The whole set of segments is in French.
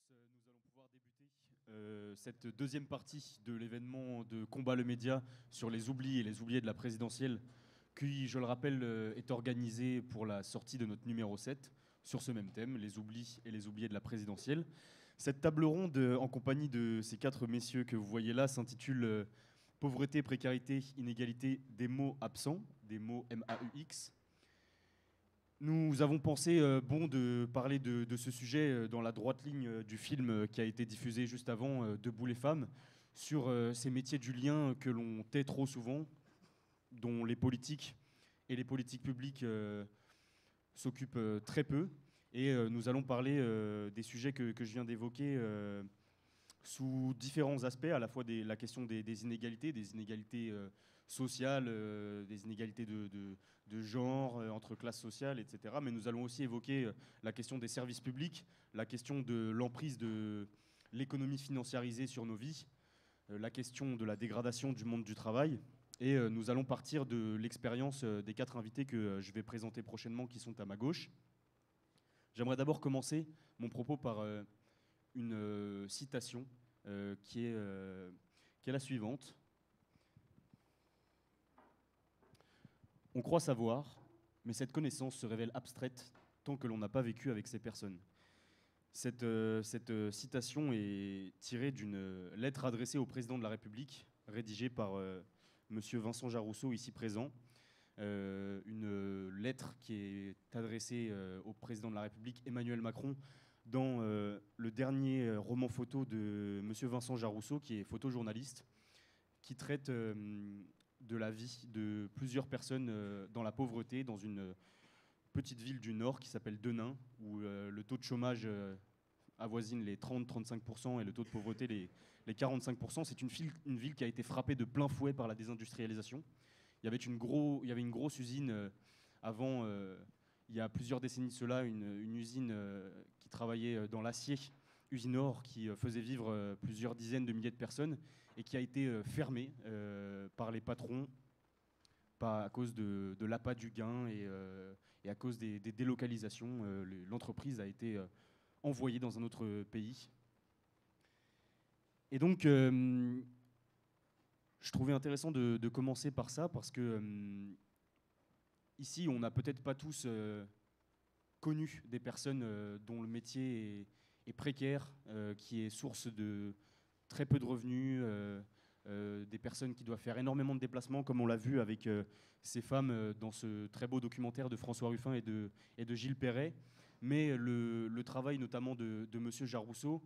tous, nous allons pouvoir débuter cette deuxième partie de l'événement de Combat le Média sur les oublis et les oubliés de la présidentielle, qui, je le rappelle, est organisé pour la sortie de notre numéro 7 sur ce même thème, les oublis et les oubliés de la présidentielle. Cette table ronde, en compagnie de ces quatre messieurs que vous voyez là, s'intitule Pauvreté, précarité, inégalité, des mots absents, des mots MAUX. Nous avons pensé bon de parler de ce sujet dans la droite ligne du film qui a été diffusé juste avant, Debout les femmes, sur ces métiers du lien que l'on tait trop souvent, dont les politiques et les politiques publiques s'occupent très peu. Et nous allons parler des sujets que je viens d'évoquer sous différents aspects, à la fois la question des inégalités sociales, des inégalités de genre, entre classes sociales, etc. Mais nous allons aussi évoquer la question des services publics, la question de l'emprise de l'économie financiarisée sur nos vies, la question de la dégradation du monde du travail. Et nous allons partir de l'expérience des quatre invités que je vais présenter prochainement, qui sont à ma gauche. J'aimerais d'abord commencer mon propos par une citation qui est la suivante. On croit savoir, mais cette connaissance se révèle abstraite tant que l'on n'a pas vécu avec ces personnes. Cette citation est tirée d'une lettre adressée au président de la République, rédigée par monsieur Vincent Jarousseau, ici présent. Une lettre qui est adressée au président de la République, Emmanuel Macron, dans le dernier roman photo de monsieur Vincent Jarousseau, qui est photojournaliste, qui traite de la vie de plusieurs personnes dans la pauvreté, dans une petite ville du Nord qui s'appelle Denain, où le taux de chômage avoisine les 30-35% et le taux de pauvreté les 45%. C'est une ville qui a été frappée de plein fouet par la désindustrialisation. Il y avait une grosse usine avant, il y a plusieurs décennies de cela, une usine qui travaillait dans l'acier, usine Or, qui faisait vivre plusieurs dizaines de milliers de personnes et qui a été fermée par les patrons à cause de l'appât du gain et à cause des délocalisations. L'entreprise a été envoyée dans un autre pays. Et donc, je trouvais intéressant de commencer par ça parce que ici, on n'a peut-être pas tous connu des personnes dont le métier est précaire, qui est source de très peu de revenus, des personnes qui doivent faire énormément de déplacements, comme on l'a vu avec ces femmes dans ce très beau documentaire de François Ruffin et de Gilles Perret. Mais le travail notamment de monsieur Jarousseau,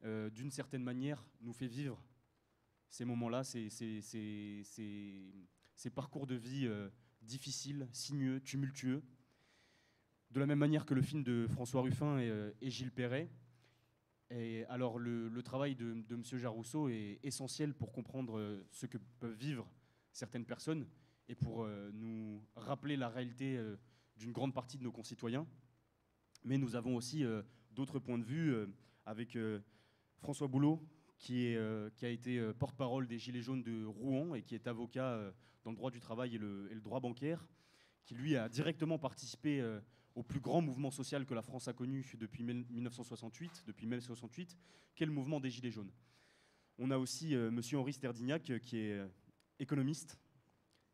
d'une certaine manière, nous fait vivre ces moments-là, ces parcours de vie difficiles, sinueux, tumultueux. De la même manière que le film de François Ruffin et Gilles Perret. Et alors le travail de M. Jarousseau est essentiel pour comprendre ce que peuvent vivre certaines personnes et pour nous rappeler la réalité d'une grande partie de nos concitoyens. Mais nous avons aussi d'autres points de vue avec François Boulot, qui a été porte-parole des Gilets jaunes de Rouen et qui est avocat dans le droit du travail et le droit bancaire, qui lui a directement participé au plus grand mouvement social que la France a connu depuis 1968, depuis mai 68, qu'est le mouvement des Gilets jaunes. On a aussi monsieur Henri Sterdignac, qui est économiste,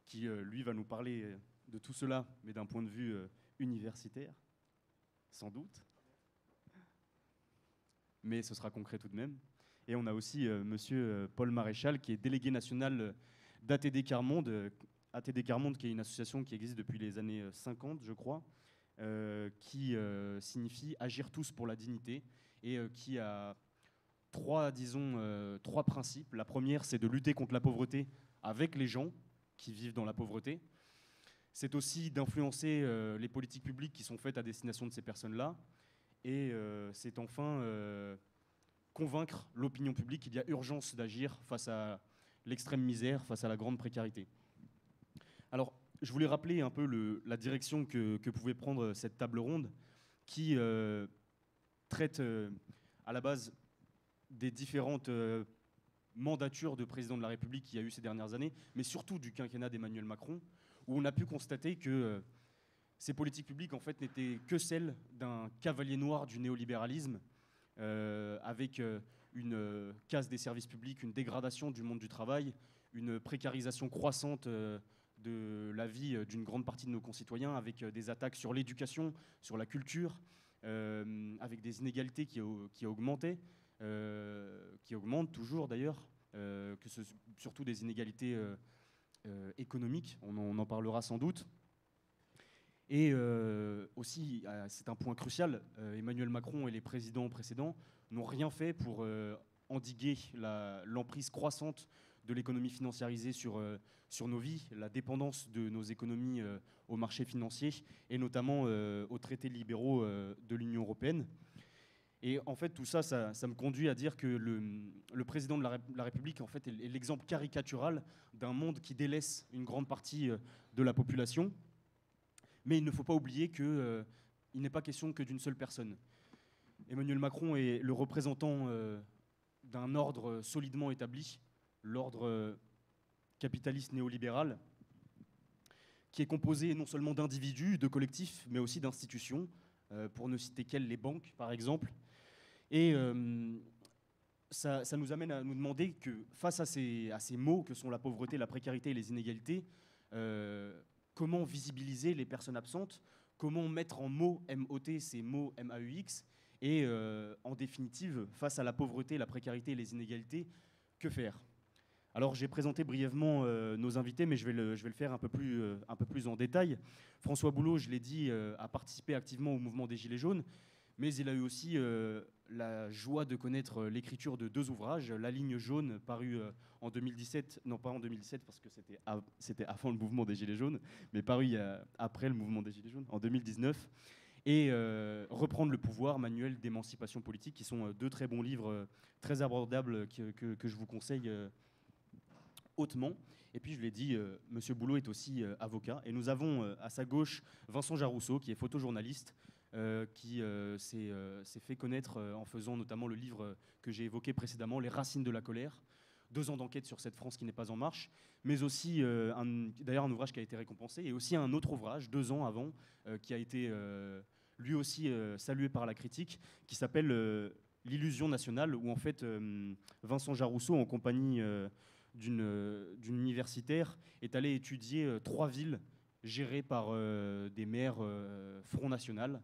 qui lui va nous parler de tout cela, mais d'un point de vue universitaire, sans doute. Mais ce sera concret tout de même. Et on a aussi monsieur Paul Maréchal, qui est délégué national d'ATD Quart-Monde. ATD Quart-Monde, qui est une association qui existe depuis les années 50, je crois, qui signifie Agir tous pour la dignité, et qui a trois principes. La première, c'est de lutter contre la pauvreté avec les gens qui vivent dans la pauvreté. C'est aussi d'influencer les politiques publiques qui sont faites à destination de ces personnes-là. Et c'est enfin convaincre l'opinion publique qu'il y a urgence d'agir face à l'extrême misère, face à la grande précarité. Alors, je voulais rappeler un peu la direction que pouvait prendre cette table ronde qui traite à la base des différentes mandatures de président de la République qu'il y a eu ces dernières années, mais surtout du quinquennat d'Emmanuel Macron, où on a pu constater que ces politiques publiques en fait n'étaient que celles d'un cavalier noir du néolibéralisme, avec une casse des services publics, une dégradation du monde du travail, une précarisation croissante de la vie d'une grande partie de nos concitoyens, avec des attaques sur l'éducation, sur la culture, avec des inégalités qui augmentaient, qui augmentent toujours d'ailleurs, surtout des inégalités économiques, on en parlera sans doute. Et aussi, c'est un point crucial, Emmanuel Macron et les présidents précédents n'ont rien fait pour endiguer l'emprise croissante de l'économie financiarisée sur nos vies, la dépendance de nos économies aux marchés financiers et notamment aux traités libéraux de l'Union européenne. Et en fait, tout ça, ça me conduit à dire que le président de la République en fait, est l'exemple caricatural d'un monde qui délaisse une grande partie de la population. Mais il ne faut pas oublier qu'il n'est pas question que d'une seule personne. Emmanuel Macron est le représentant d'un ordre solidement établi, l'ordre capitaliste néolibéral, qui est composé non seulement d'individus, de collectifs, mais aussi d'institutions, pour ne citer qu'elles, les banques, par exemple. Et ça nous amène à nous demander que, face à ces maux que sont la pauvreté, la précarité et les inégalités, comment visibiliser les personnes absentes, comment mettre en mots, M-O-T, ces mots M-A-U-X, et en définitive, face à la pauvreté, la précarité et les inégalités, que faire ? Alors j'ai présenté brièvement nos invités, mais je vais le faire un peu plus en détail. François Boulot, je l'ai dit, a participé activement au mouvement des Gilets jaunes, mais il a eu aussi la joie de connaître l'écriture de 2 ouvrages, La ligne jaune, paru en 2017, non pas en 2017 parce que c'était avant le mouvement des Gilets jaunes, mais paru après le mouvement des Gilets jaunes, en 2019, et Reprendre le pouvoir, manuel d'émancipation politique, qui sont 2 très bons livres, très abordables, que je vous conseille hautement. Et puis je l'ai dit, Monsieur Boulot est aussi avocat, et nous avons à sa gauche Vincent Jarousseau, qui est photojournaliste, qui s'est fait connaître en faisant notamment le livre que j'ai évoqué précédemment, Les racines de la colère, 2 ans d'enquête sur cette France qui n'est pas en marche, mais aussi d'ailleurs un ouvrage qui a été récompensé, et aussi un autre ouvrage 2 ans avant qui a été lui aussi salué par la critique, qui s'appelle L'illusion nationale, où en fait Vincent Jarousseau, en compagnie d'une universitaire, est allé étudier 3 villes gérées par des maires Front National.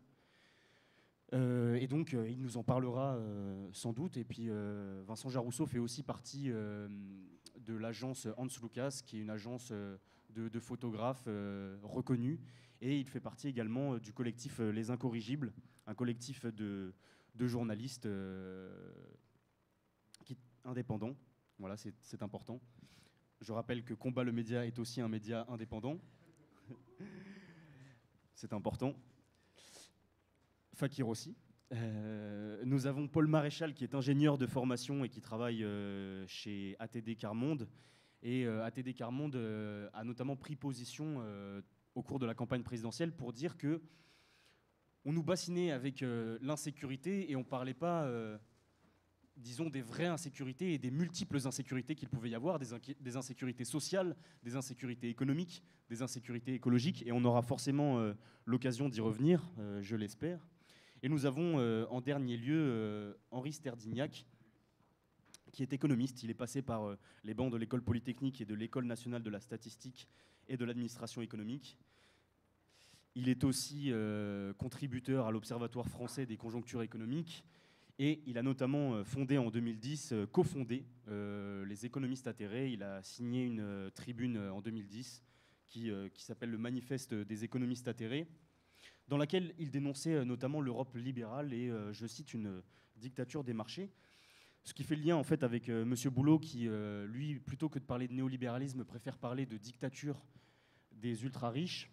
Et donc, il nous en parlera sans doute. Et puis, Vincent Jarousseau fait aussi partie de l'agence Hans Lucas, qui est une agence de photographes reconnue. Et il fait partie également du collectif Les Incorrigibles, un collectif de journalistes indépendants. Voilà, c'est important. Je rappelle que Combat le média est aussi un média indépendant. C'est important. Fakir aussi. Nous avons Paul Maréchal, qui est ingénieur de formation et qui travaille chez ATD Carmonde. Et ATD Carmonde a notamment pris position au cours de la campagne présidentielle pour dire que on nous bassinait avec l'insécurité et on ne parlait pas, disons, des vraies insécurités et des multiples insécurités qu'il pouvait y avoir, des insécurités sociales, des insécurités économiques, des insécurités écologiques. Et on aura forcément l'occasion d'y revenir, je l'espère. Et nous avons en dernier lieu Henri Sterdignac, qui est économiste. Il est passé par les bancs de l'École polytechnique et de l'École nationale de la statistique et de l'administration économique. Il est aussi contributeur à l'Observatoire français des conjonctures économiques. Et il a notamment fondé en 2010, cofondé les économistes atterrés. Il a signé une tribune en 2010 qui s'appelle le Manifeste des économistes atterrés, dans laquelle il dénonçait notamment l'Europe libérale et, je cite, une dictature des marchés. Ce qui fait le lien en fait avec M. Boulot qui, lui, plutôt que de parler de néolibéralisme, préfère parler de dictature des ultra-riches.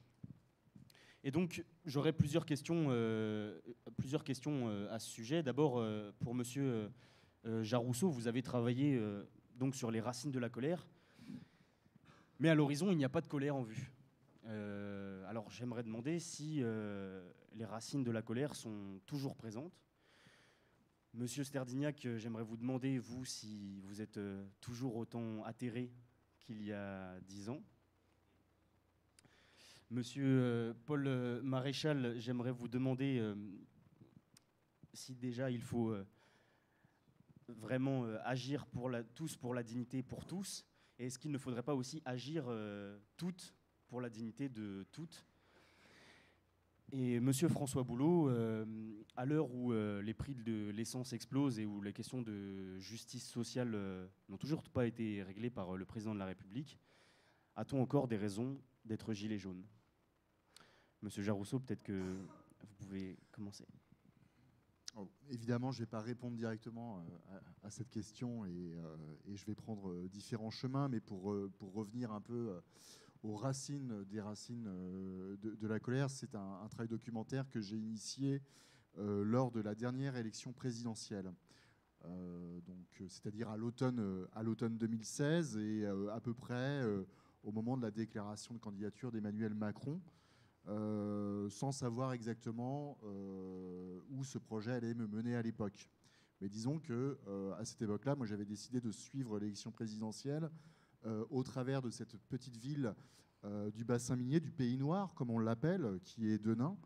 Et donc, j'aurais plusieurs questions à ce sujet. D'abord, pour M. Jarousseau, vous avez travaillé donc sur les racines de la colère. Mais à l'horizon, il n'y a pas de colère en vue. Alors, j'aimerais demander si les racines de la colère sont toujours présentes. Monsieur Sterdignac, j'aimerais vous demander, vous, si vous êtes toujours autant atterré qu'il y a 10 ans. Monsieur Paul Maréchal, j'aimerais vous demander si déjà il faut vraiment agir tous pour la dignité pour tous? Et est-ce qu'il ne faudrait pas aussi agir toutes pour la dignité de toutes? Et Monsieur François Boulot, à l'heure où les prix de l'essence explosent et où les questions de justice sociale n'ont toujours pas été réglées par le président de la République, a-t-on encore des raisons d'être gilet jaune? Monsieur Jarousseau, peut-être que vous pouvez commencer. Évidemment, je ne vais pas répondre directement à cette question et je vais prendre différents chemins, mais pour revenir un peu aux racines de la colère, c'est un travail documentaire que j'ai initié lors de la dernière élection présidentielle, c'est-à-dire à l'automne 2016 et à peu près au moment de la déclaration de candidature d'Emmanuel Macron. Sans savoir exactement où ce projet allait me mener à l'époque. Mais disons que à cette époque-là, moi j'avais décidé de suivre l'élection présidentielle au travers de cette petite ville du bassin minier, du Pays Noir, comme on l'appelle, qui est Denain.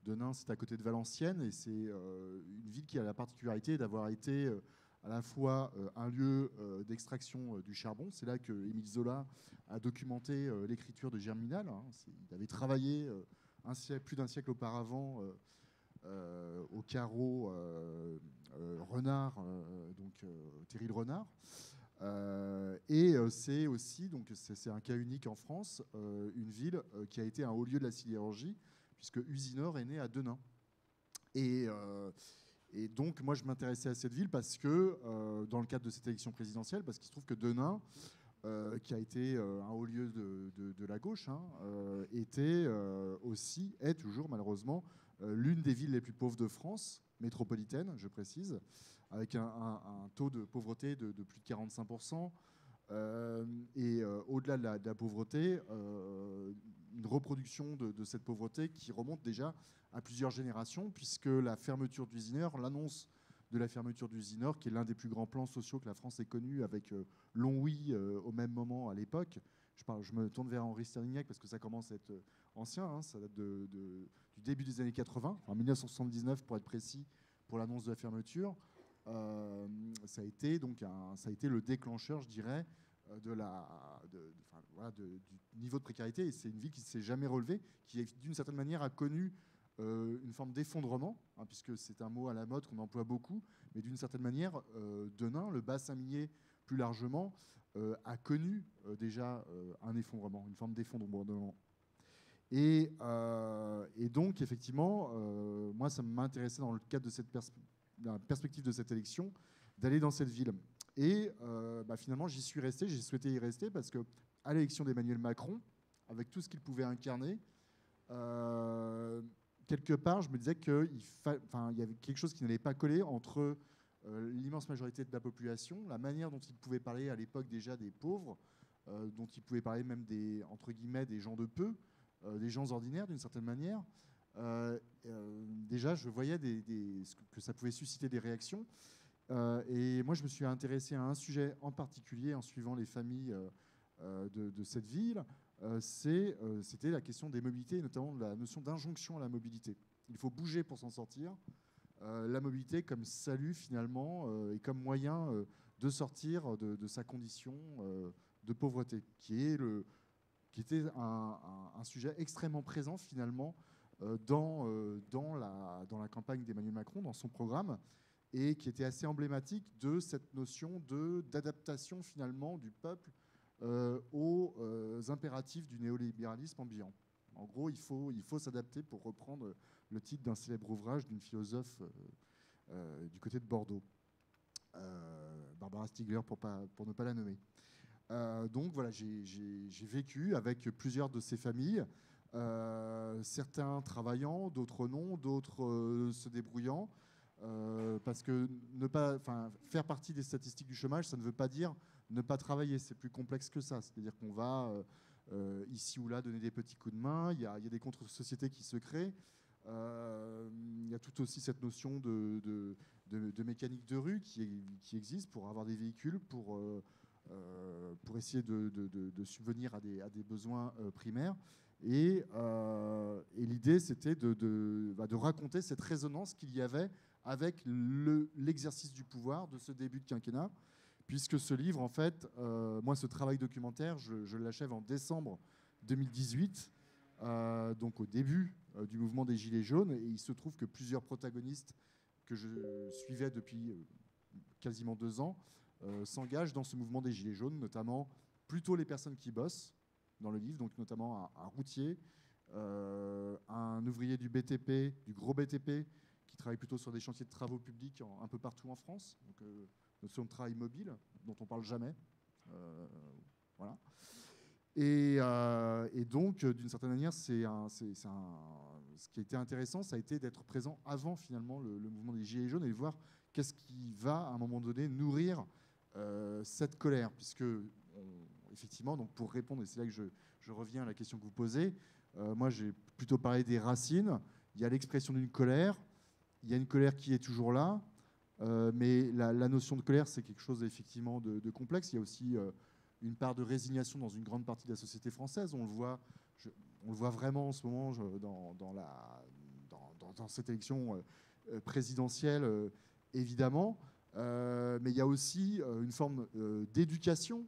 Denain, c'est à côté de Valenciennes et c'est une ville qui a la particularité d'avoir été à la fois un lieu d'extraction du charbon. C'est là que Émile Zola a documenté l'écriture de Germinal. Il avait travaillé plus d'un siècle auparavant au carreau Renard, Thierry Renard. C'est aussi, donc c'est un cas unique en France, une ville qui a été un haut lieu de la sidérurgie, puisque Usinor est né à Denain. Et donc, moi, je m'intéressais à cette ville parce que, dans le cadre de cette élection présidentielle, parce qu'il se trouve que Denain, qui a été un haut lieu de la gauche, est toujours malheureusement l'une des villes les plus pauvres de France, métropolitaine, je précise, avec un taux de pauvreté de plus de 45%. Au-delà de la pauvreté, une reproduction de cette pauvreté qui remonte déjà à plusieurs générations, puisque la fermeture d'Usinor, l'annonce de la fermeture d'Usinor, qui est l'un des plus grands plans sociaux que la France ait connu, avec Longwy au même moment à l'époque. Je me tourne vers Henri Sterlignac parce que ça commence à être ancien, ça date du début des années 80, en 1979 pour être précis, pour l'annonce de la fermeture. Ça a été le déclencheur, je dirais, du niveau de précarité. Et c'est une ville qui ne s'est jamais relevée, qui, d'une certaine manière, a connu une forme d'effondrement, puisque c'est un mot à la mode qu'on emploie beaucoup, mais d'une certaine manière, Denain, le bassin minier plus largement, a connu déjà un effondrement, une forme d'effondrement. Et donc, effectivement, moi, ça m'intéressait dans le cadre de la perspective de cette élection, d'aller dans cette ville. Et finalement, j'y suis resté, j'ai souhaité y rester, parce qu'à l'élection d'Emmanuel Macron, avec tout ce qu'il pouvait incarner, quelque part, je me disais qu'il y avait quelque chose qui n'allait pas coller entre l'immense majorité de la population, la manière dont il pouvait parler à l'époque déjà des pauvres, dont il pouvait parler même entre guillemets, des gens de peu, des gens ordinaires d'une certaine manière. Déjà, je voyais que ça pouvait susciter des réactions. Et moi, je me suis intéressé à un sujet en particulier en suivant les familles de cette ville. C'était la question des mobilités, et notamment de la notion d'injonction à la mobilité. Il faut bouger pour s'en sortir. La mobilité comme salut, finalement, et comme moyen de sortir de sa condition de pauvreté, qui était un sujet extrêmement présent, finalement, dans la campagne d'Emmanuel Macron, dans son programme, et qui était assez emblématique de cette notion d'adaptation, finalement, du peuple aux impératifs du néolibéralisme ambiant. En gros, il faut s'adapter, pour reprendre le titre d'un célèbre ouvrage d'une philosophe du côté de Bordeaux, Barbara Stiegler, pour ne pas la nommer. Donc voilà, j'ai vécu avec plusieurs de ces familles, certains travaillant, d'autres non, d'autres se débrouillant, parce que faire partie des statistiques du chômage, ça ne veut pas dire ne pas travailler, c'est plus complexe que ça. C'est-à-dire qu'on va ici ou là donner des petits coups de main, il y a des contre-sociétés qui se créent, il y a tout aussi cette notion de mécanique de rue qui existe pour avoir des véhicules, pour essayer de subvenir à des besoins primaires. Et l'idée, c'était de raconter cette résonance qu'il y avait avec l'exercice du pouvoir de ce début de quinquennat, puisque ce livre, en fait, moi, ce travail documentaire, je l'achève en décembre 2018, donc au début du mouvement des Gilets jaunes, et il se trouve que plusieurs protagonistes que je suivais depuis quasiment 2 ans s'engagent dans ce mouvement des Gilets jaunes, notamment plutôt les personnes qui bossent dans le livre, donc notamment un routier, un ouvrier du BTP, du gros BTP, qui travaille plutôt sur des chantiers de travaux publics un peu partout en France, donc notion de travail mobile, dont on ne parle jamais. Voilà. Et donc, d'une certaine manière, ce qui a été intéressant, ça a été d'être présent avant finalement le mouvement des Gilets jaunes et de voir qu'est-ce qui va, à un moment donné, nourrir cette colère. Puisque, effectivement, donc pour répondre, et c'est là que je reviens à la question que vous posez, moi j'ai plutôt parlé des racines. Il y a l'expression d'une colère, il y a une colère qui est toujours là, mais la notion de colère, c'est quelque chose effectivement de complexe. Il y a aussi une part de résignation dans une grande partie de la société française. On le voit vraiment en ce moment dans cette élection présidentielle, évidemment. Mais il y a aussi une forme d'éducation.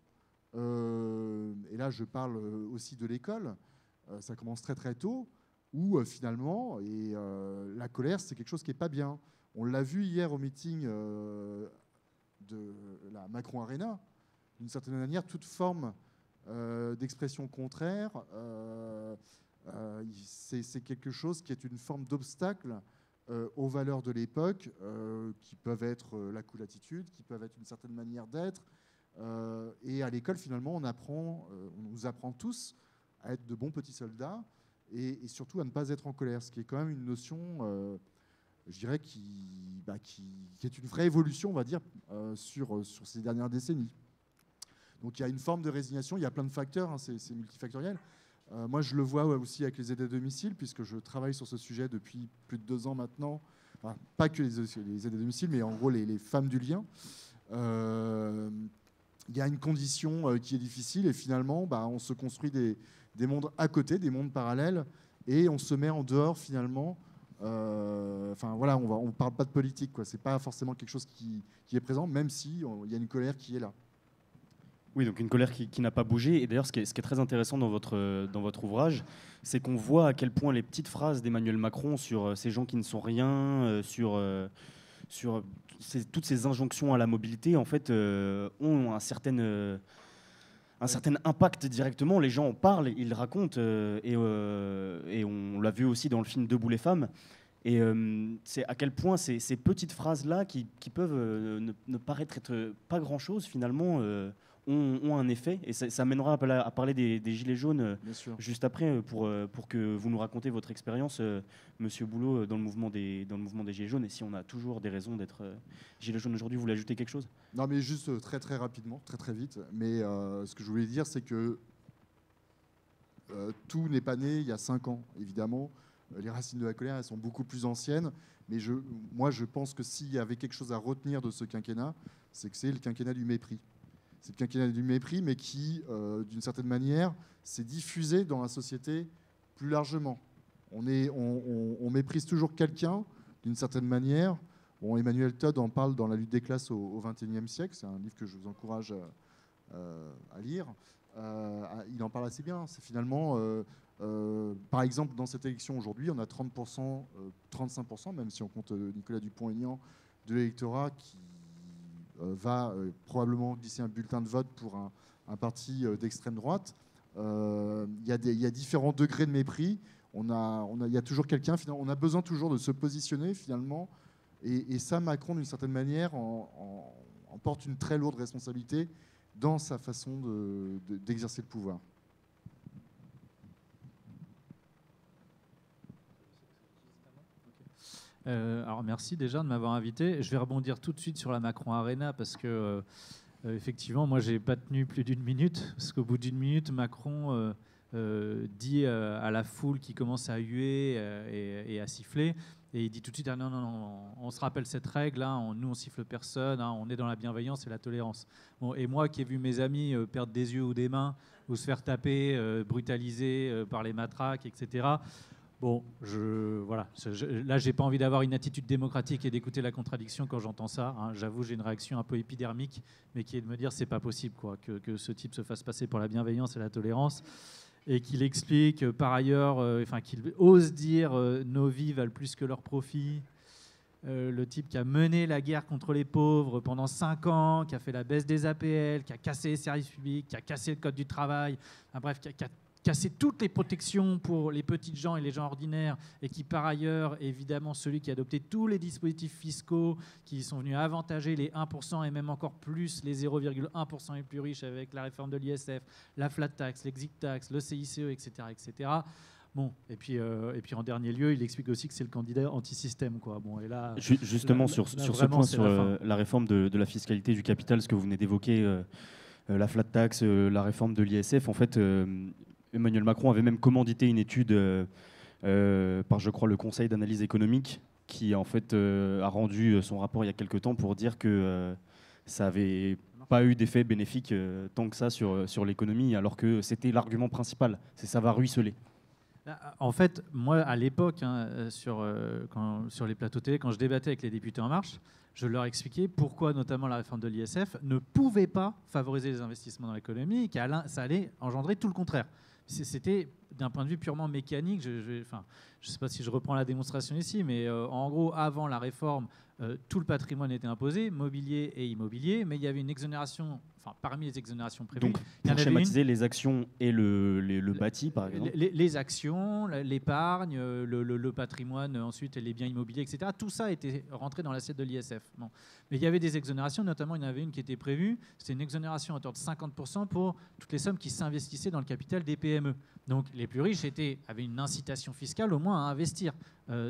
Et là, je parle aussi de l'école. Ça commence très très tôt, où finalement, la colère, c'est quelque chose qui n'est pas bien. On l'a vu hier au meeting de la Macron Arena. D'une certaine manière, toute forme d'expression contraire, c'est quelque chose qui est une forme d'obstacle aux valeurs de l'époque, qui peuvent être la cool attitude, qui peuvent être une certaine manière d'être. Et à l'école, finalement, on nous apprend tous à être de bons petits soldats et surtout à ne pas être en colère, ce qui est quand même une notion, je dirais, qui est une vraie évolution, on va dire, sur ces dernières décennies. Donc il y a une forme de résignation, il y a plein de facteurs, hein, c'est multifactoriel. Moi, je le vois aussi avec les aides à domicile, puisque je travaille sur ce sujet depuis plus de 2 ans maintenant. Enfin, pas que les aides à domicile, mais en gros les femmes du lien. Il y a une condition qui est difficile et finalement, on se construit des mondes à côté, des mondes parallèles, et on se met en dehors finalement. Enfin voilà, on ne parle pas de politique, quoi. C'est pas forcément quelque chose qui est présent, même si il y a une colère qui est là. Oui, donc une colère qui n'a pas bougé. Et d'ailleurs, ce qui est très intéressant dans votre ouvrage, c'est qu'on voit à quel point les petites phrases d'Emmanuel Macron sur ces gens qui ne sont rien, sur toutes ces injonctions à la mobilité, en fait, ont un certain impact directement. Les gens en parlent, ils racontent, et on l'a vu aussi dans le film Debout les femmes. Et c'est à quel point ces petites phrases-là, qui peuvent ne paraître être pas grand-chose, finalement, ont un effet. Et ça mènera à parler des Gilets jaunes juste après, pour que vous nous racontez votre expérience, Monsieur Boulot, dans le mouvement des Gilets jaunes. Et si on a toujours des raisons d'être Gilets jaunes aujourd'hui, vous voulez ajouter quelque chose ? Non, mais juste très très rapidement, très très vite. Mais ce que je voulais dire, c'est que tout n'est pas né il y a 5 ans, évidemment. Les racines de la colère, elles sont beaucoup plus anciennes. Mais moi, je pense que s'il y avait quelque chose à retenir de ce quinquennat, c'est que c'est le quinquennat du mépris. C'est le quinquennat du mépris, mais qui, d'une certaine manière, s'est diffusé dans la société plus largement. On méprise toujours quelqu'un, d'une certaine manière. Bon, Emmanuel Todd en parle dans La lutte des classes au XXIe siècle. C'est un livre que je vous encourage à lire. Il en parle assez bien. C'est finalement, par exemple, dans cette élection aujourd'hui, on a 30%, 35%, même si on compte Nicolas Dupont-Aignan, de l'électorat qui va probablement glisser un bulletin de vote pour un parti d'extrême droite. Il y a différents degrés de mépris. Il y a toujours quelqu'un, on a besoin toujours de se positionner finalement. Et ça, Macron, d'une certaine manière, en porte une très lourde responsabilité dans sa façon d'exercer le pouvoir. Alors merci déjà de m'avoir invité. Je vais rebondir tout de suite sur la Macron Arena parce que effectivement, moi j'ai pas tenu plus d'1 minute parce qu'au bout d'1 minute, Macron dit à la foule qui commence à huer et à siffler, et il dit tout de suite non, on se rappelle cette règle, hein, nous on siffle personne, hein, on est dans la bienveillance et la tolérance. Bon, et moi qui ai vu mes amis perdre des yeux ou des mains ou se faire taper, brutaliser par les matraques, etc. Bon, là, j'ai pas envie d'avoir une attitude démocratique et d'écouter la contradiction quand j'entends ça. Hein. J'avoue, j'ai une réaction un peu épidermique, mais qui est de me dire c'est pas possible, quoi, que ce type se fasse passer pour la bienveillance et la tolérance, et qu'il explique par ailleurs, qu'il ose dire nos vies valent plus que leurs profits. Le type qui a mené la guerre contre les pauvres pendant 5 ans, qui a fait la baisse des APL, qui a cassé les services publics, qui a cassé le code du travail, bref, qui a cassé toutes les protections pour les petites gens et les gens ordinaires, et qui par ailleurs, évidemment, celui qui a adopté tous les dispositifs fiscaux qui sont venus avantager les 1% et même encore plus les 0,1% les plus riches avec la réforme de l'ISF, la flat tax, l'exit tax, le CICE, etc. etc. Bon, et puis en dernier lieu, il explique aussi que c'est le candidat anti-système, quoi. Bon, et là, justement, sur ce point, sur la réforme de la fiscalité du capital, ce que vous venez d'évoquer, la flat tax, la réforme de l'ISF, en fait, Emmanuel Macron avait même commandité une étude par, je crois, le Conseil d'analyse économique, qui en fait a rendu son rapport il y a quelques temps pour dire que ça n'avait pas eu d'effet bénéfique tant que ça sur l'économie, alors que c'était l'argument principal, ça va ruisseler. En fait, moi, à l'époque, sur les plateaux télé, quand je débattais avec les députés En Marche, je leur expliquais pourquoi, notamment, la réforme de l'ISF ne pouvait pas favoriser les investissements dans l'économie et que ça allait engendrer tout le contraire. C'était d'un point de vue purement mécanique. Je ne sais pas si je reprends la démonstration ici, mais en gros, avant la réforme, tout le patrimoine était imposé, mobilier et immobilier, mais il y avait une exonération, parmi les exonérations prévues. Donc, pour schématiser, les actions et le bâti, par exemple. Les actions, l'épargne, le patrimoine, ensuite les biens immobiliers, etc. Tout ça était rentré dans l'assiette de l'ISF. Bon. Mais il y avait des exonérations, notamment il y en avait une qui était prévue, c'était une exonération à hauteur de 50% pour toutes les sommes qui s'investissaient dans le capital des PME. Donc les plus riches avaient une incitation fiscale au moins à investir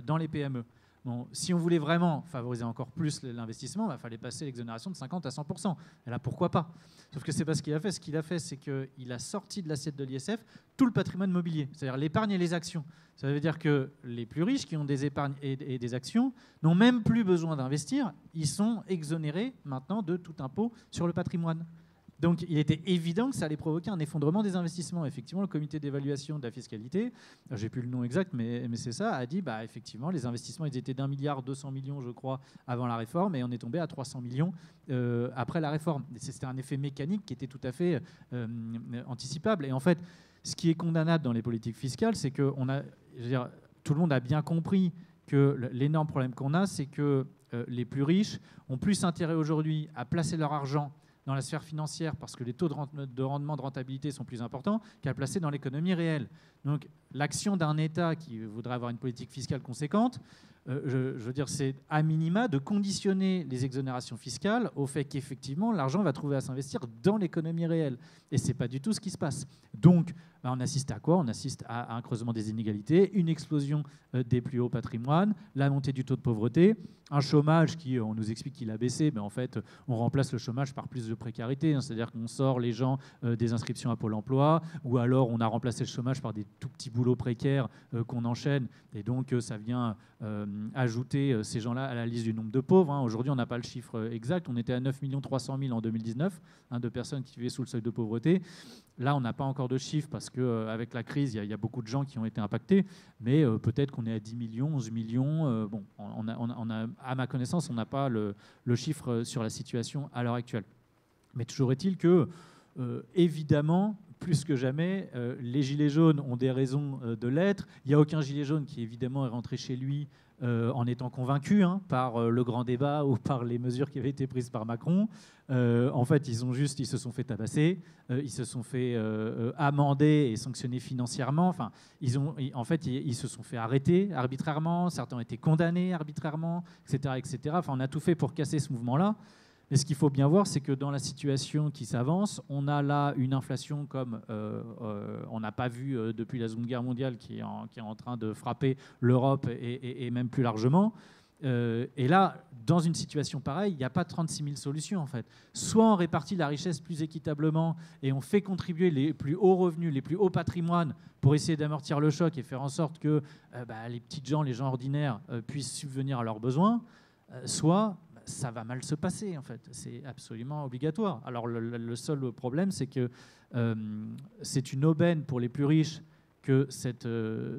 dans les PME. Bon, si on voulait vraiment favoriser encore plus l'investissement, il fallait passer l'exonération de 50 à 100%. Et là, pourquoi pas? Sauf que ce n'est pas ce qu'il a fait. Ce qu'il a fait, c'est qu'il a sorti de l'assiette de l'ISF tout le patrimoine mobilier, c'est-à-dire l'épargne et les actions. Ça veut dire que les plus riches qui ont des épargnes et des actions n'ont même plus besoin d'investir. Ils sont exonérés maintenant de tout impôt sur le patrimoine. Donc il était évident que ça allait provoquer un effondrement des investissements. Effectivement, le comité d'évaluation de la fiscalité, j'ai plus le nom exact, mais c'est ça, a dit effectivement les investissements ils étaient d'1,2 milliard je crois avant la réforme, et on est tombé à 300 millions après la réforme. C'était un effet mécanique qui était tout à fait anticipable. Et en fait, ce qui est condamnable dans les politiques fiscales, c'est que tout le monde a bien compris que l'énorme problème qu'on a, c'est que les plus riches ont plus intérêt aujourd'hui à placer leur argent dans la sphère financière parce que les taux de rendement, de rentabilité sont plus importants qu'à le placer dans l'économie réelle. Donc l'action d'un État qui voudrait avoir une politique fiscale conséquente, je veux dire, c'est à minima de conditionner les exonérations fiscales au fait qu'effectivement l'argent va trouver à s'investir dans l'économie réelle. Et ce n'est pas du tout ce qui se passe. Donc on assiste à quoi? On assiste à un creusement des inégalités, une explosion des plus hauts patrimoines, la montée du taux de pauvreté, un chômage qui, on nous explique qu'il a baissé, mais en fait, on remplace le chômage par plus de précarité. C'est-à-dire qu'on sort les gens des inscriptions à Pôle emploi, ou alors on a remplacé le chômage par des tout petits boulots précaires qu'on enchaîne, et donc ça vient ajouter ces gens-là à la liste du nombre de pauvres. Aujourd'hui, on n'a pas le chiffre exact. On était à 9 300 000 en 2019 de personnes qui vivaient sous le seuil de pauvreté. Là, on n'a pas encore de chiffres parce qu'avec la crise, il y a beaucoup de gens qui ont été impactés, mais peut-être qu'on est à 10 millions, 11 millions. À ma connaissance, on n'a pas le chiffre sur la situation à l'heure actuelle. Mais toujours est-il que, évidemment, plus que jamais, les gilets jaunes ont des raisons de l'être. Il n'y a aucun gilet jaune qui, évidemment, est rentré chez lui en étant convaincu par le grand débat ou par les mesures qui avaient été prises par Macron. En fait, ils se sont fait tabasser, ils se sont fait amender et sanctionner financièrement. Enfin, ils se sont fait arrêter arbitrairement, certains ont été condamnés arbitrairement, etc., etc. Enfin, on a tout fait pour casser ce mouvement-là. Mais ce qu'il faut bien voir, c'est que dans la situation qui s'avance, on a là une inflation comme on n'a pas vu depuis la Seconde Guerre mondiale qui est en train de frapper l'Europe et même plus largement. Et là, dans une situation pareille, il n'y a pas 36 000 solutions en fait. Soit on répartit la richesse plus équitablement et on fait contribuer les plus hauts revenus, les plus hauts patrimoines pour essayer d'amortir le choc et faire en sorte que les petites gens, les gens ordinaires puissent subvenir à leurs besoins, soit ça va mal se passer en fait. C'est absolument obligatoire. Alors le seul problème, c'est que c'est une aubaine pour les plus riches que cette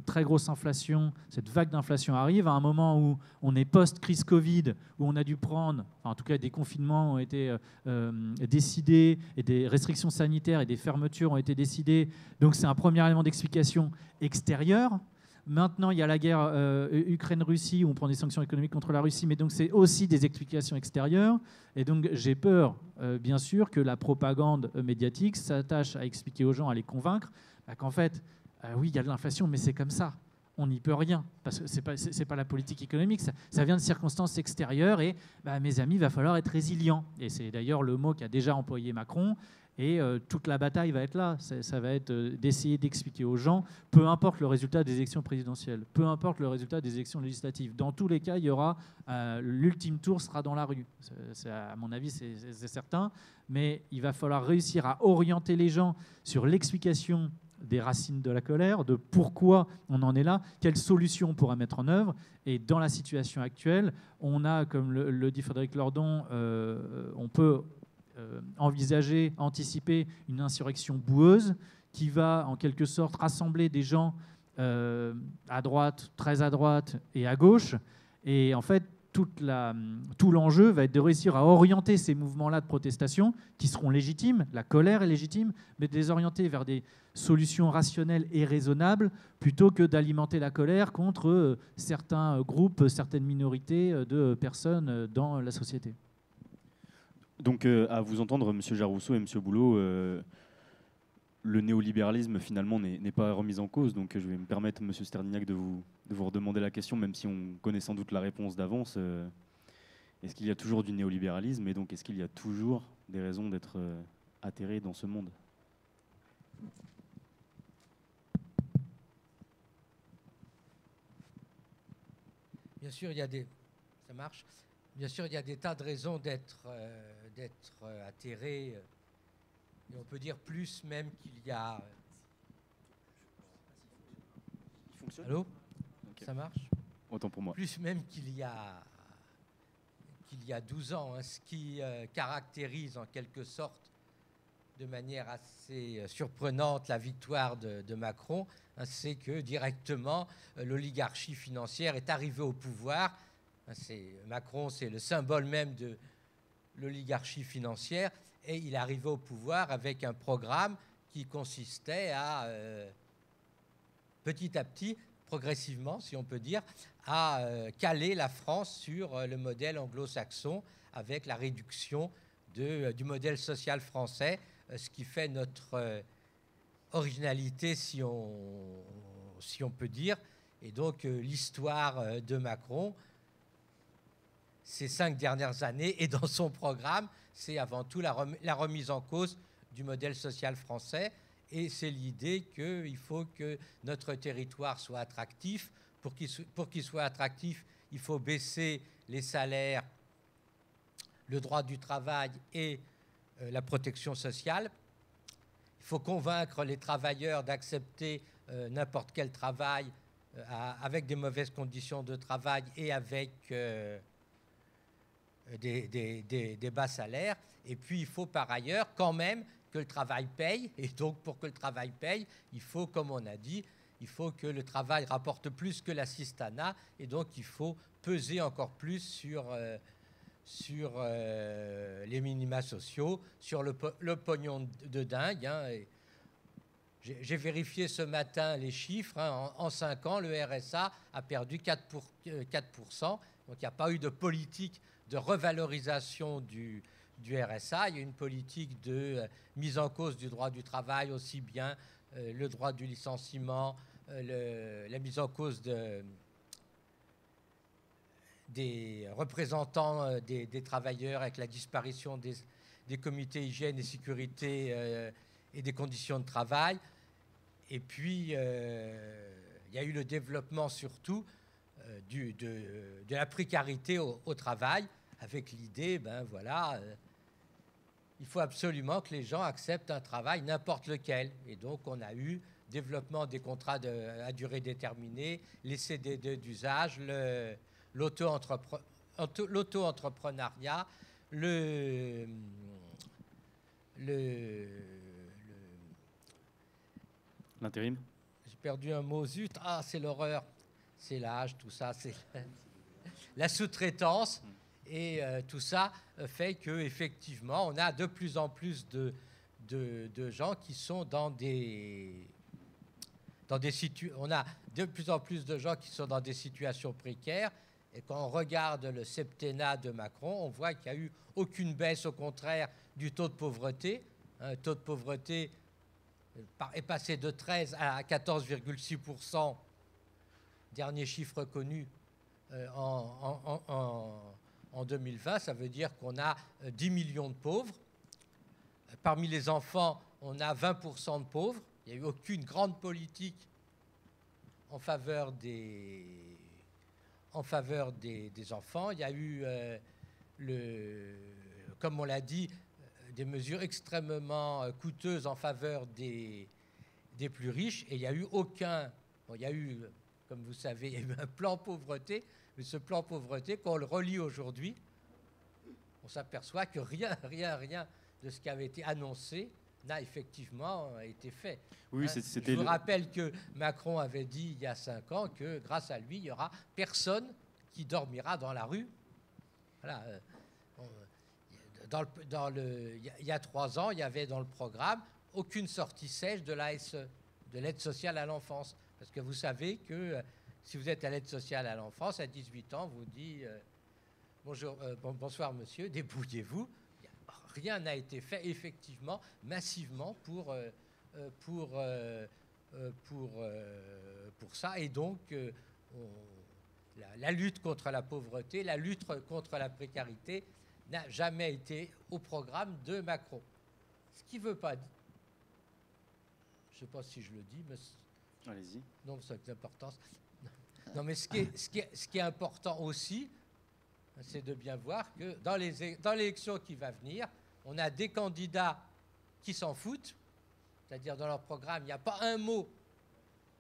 très grosse inflation, cette vague d'inflation arrive à un moment où on est post-crise Covid, où on a dû prendre, enfin, en tout cas des confinements ont été décidés, et des restrictions sanitaires et des fermetures ont été décidées. Donc c'est un premier élément d'explication extérieur. Maintenant, il y a la guerre Ukraine-Russie, où on prend des sanctions économiques contre la Russie, mais donc c'est aussi des explications extérieures. Et donc j'ai peur, bien sûr, que la propagande médiatique s'attache à expliquer aux gens, à les convaincre, qu'en fait, oui, il y a de l'inflation, mais c'est comme ça. On n'y peut rien, parce que c'est pas la politique économique, ça vient de circonstances extérieures. Et mes amis, il va falloir être résilient. Et c'est d'ailleurs le mot qu'a déjà employé Macron. Et toute la bataille va être là. Ça va être d'essayer d'expliquer aux gens, peu importe le résultat des élections présidentielles, peu importe le résultat des élections législatives. Dans tous les cas, il y aura l'ultime tour sera dans la rue. À mon avis, c'est certain. Mais il va falloir réussir à orienter les gens sur l'explication des racines de la colère, de pourquoi on en est là, quelles solutions on pourra mettre en œuvre. Et dans la situation actuelle, on a, comme le dit Frédéric Lordon, on peut envisager, anticiper une insurrection boueuse qui va en quelque sorte rassembler des gens à droite, très à droite et à gauche. Et en fait, tout l'enjeu va être de réussir à orienter ces mouvements-là de protestation qui seront légitimes, la colère est légitime, mais de les orienter vers des solutions rationnelles et raisonnables plutôt que d'alimenter la colère contre certains groupes, certaines minorités de personnes dans la société. Donc, à vous entendre, M. Jarousseau et M. Boulot, le néolibéralisme, finalement, n'est pas remis en cause. Donc, je vais me permettre, M. Sterdignac, de vous redemander la question, même si on connaît sans doute la réponse d'avance. Est-ce qu'il y a toujours du néolibéralisme? Et donc, est-ce qu'il y a toujours des raisons d'être atterré dans ce monde? Bien sûr, il y a des... Ça marche. Bien sûr, il y a des tas de raisons d'être atterré. Et on peut dire plus même qu'il y a... Allô? Okay. Ça marche? Autant pour moi. Plus même qu'il y a 12 ans, hein, ce qui caractérise en quelque sorte de manière assez surprenante la victoire de Macron, hein, c'est que directement l'oligarchie financière est arrivée au pouvoir. Macron, c'est le symbole même de l'oligarchie financière, et il est arrivé au pouvoir avec un programme qui consistait à, petit à petit, progressivement, si on peut dire, à caler la France sur le modèle anglo-saxon avec la réduction du modèle social français, ce qui fait notre originalité, si on peut dire. Et donc, l'histoire de Macron, ces 5 dernières années, et dans son programme, c'est avant tout la remise en cause du modèle social français. Et c'est l'idée qu'il faut que notre territoire soit attractif. Pour qu'il soit attractif, il faut baisser les salaires, le droit du travail et la protection sociale. Il faut convaincre les travailleurs d'accepter n'importe quel travail avec des mauvaises conditions de travail et avec des bas salaires. Et puis, il faut par ailleurs quand même que le travail paye. Et donc, pour que le travail paye, il faut, comme on a dit, il faut que le travail rapporte plus que l'assistanat. Et donc, il faut peser encore plus sur les minima sociaux, sur le pognon de dingue. Hein. J'ai vérifié ce matin les chiffres. Hein. En 5 ans, le RSA a perdu 4%. Donc, il n'y a pas eu de politique de revalorisation du RSA. Il y a une politique de mise en cause du droit du travail, aussi bien le droit du licenciement, la mise en cause des représentants des travailleurs avec la disparition des comités hygiène et sécurité et des conditions de travail. Et puis, il y a eu le développement surtout de la précarité au travail, avec l'idée, il faut absolument que les gens acceptent un travail, n'importe lequel. Et donc, on a eu développement des contrats à durée déterminée, les CDD d'usage, l'auto-entrepreneuriat, l'intérim. perdu un mot, zut, ah, c'est l'horreur. C'est l'âge, tout ça, c'est la sous-traitance. Et tout ça fait qu'effectivement, on a de plus en plus de gens qui sont dans des on a de plus en plus de gens qui sont dans des situations précaires. Et quand on regarde le septennat de Macron, on voit qu'il n'y a eu aucune baisse, au contraire, du taux de pauvreté. Le taux de pauvreté est passé de 13 à 14,6%, dernier chiffre connu en 2020. Ça veut dire qu'on a 10 millions de pauvres. Parmi les enfants, on a 20% de pauvres. Il n'y a eu aucune grande politique en faveur des enfants. Il y a eu, comme on l'a dit, des mesures extrêmement coûteuses en faveur des plus riches. Et il n'y a eu aucun... Bon, il y a eu, comme vous savez, il y a eu un plan pauvreté. Mais ce plan pauvreté, quand on le relit aujourd'hui, on s'aperçoit que rien de ce qui avait été annoncé n'a effectivement été fait. Oui, Je vous rappelle que Macron avait dit il y a 5 ans que grâce à lui, il n'y aura personne qui dormira dans la rue. Voilà. Il y a 3 ans, il y avait dans le programme aucune sortie sèche de l'ASE, de l'aide sociale à l'enfance. Parce que vous savez que si vous êtes à l'aide sociale à l'enfance, à 18 ans, vous dit bonsoir monsieur, débrouillez-vous. Rien n'a été fait effectivement, massivement pour ça. Et donc, la lutte contre la pauvreté, la lutte contre la précarité n'a jamais été au programme de Macron. Ce qui ne veut pas dire... Je ne sais pas si je le dis, mais... Allez-y. Non, ça a de l'importance. Non, mais ce qui est important aussi, c'est de bien voir que dans l'élection qui va venir, on a des candidats qui s'en foutent, c'est-à-dire dans leur programme, il n'y a pas un mot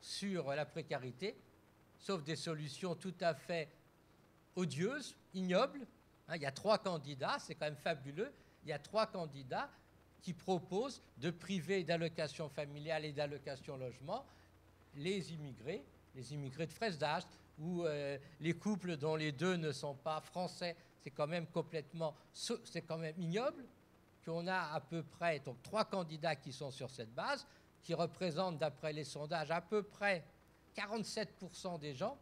sur la précarité, sauf des solutions tout à fait odieuses, ignobles. Il y a 3 candidats, c'est quand même fabuleux, il y a 3 candidats qui proposent de priver d'allocations familiales et d'allocations logement les immigrés de fraise d'âge, ou les couples dont les 2 ne sont pas français. C'est quand même ignoble qu'on a à peu près 3 candidats qui sont sur cette base, qui représentent, d'après les sondages, à peu près 47% des gens.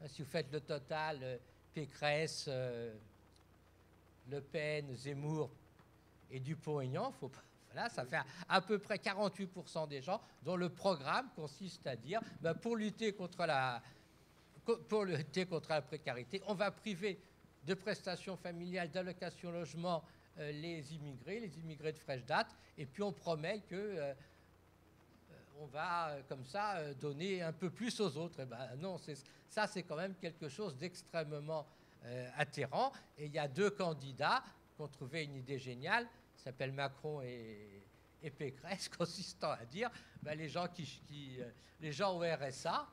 Si vous faites le total, Pécresse, Le Pen, Zemmour et Dupont-Aignan, voilà, ça fait à peu près 48% des gens dont le programme consiste à dire pour lutter contre la précarité, on va priver de prestations familiales, d'allocations logement les immigrés de fraîche date, et puis on promet que on va comme ça donner un peu plus aux autres. Et non, ça c'est quand même quelque chose d'extrêmement atterrant. Et il y a 2 candidats qui ont trouvé une idée géniale, qui s'appellent Macron et Pécresse, consistant à dire les gens au RSA,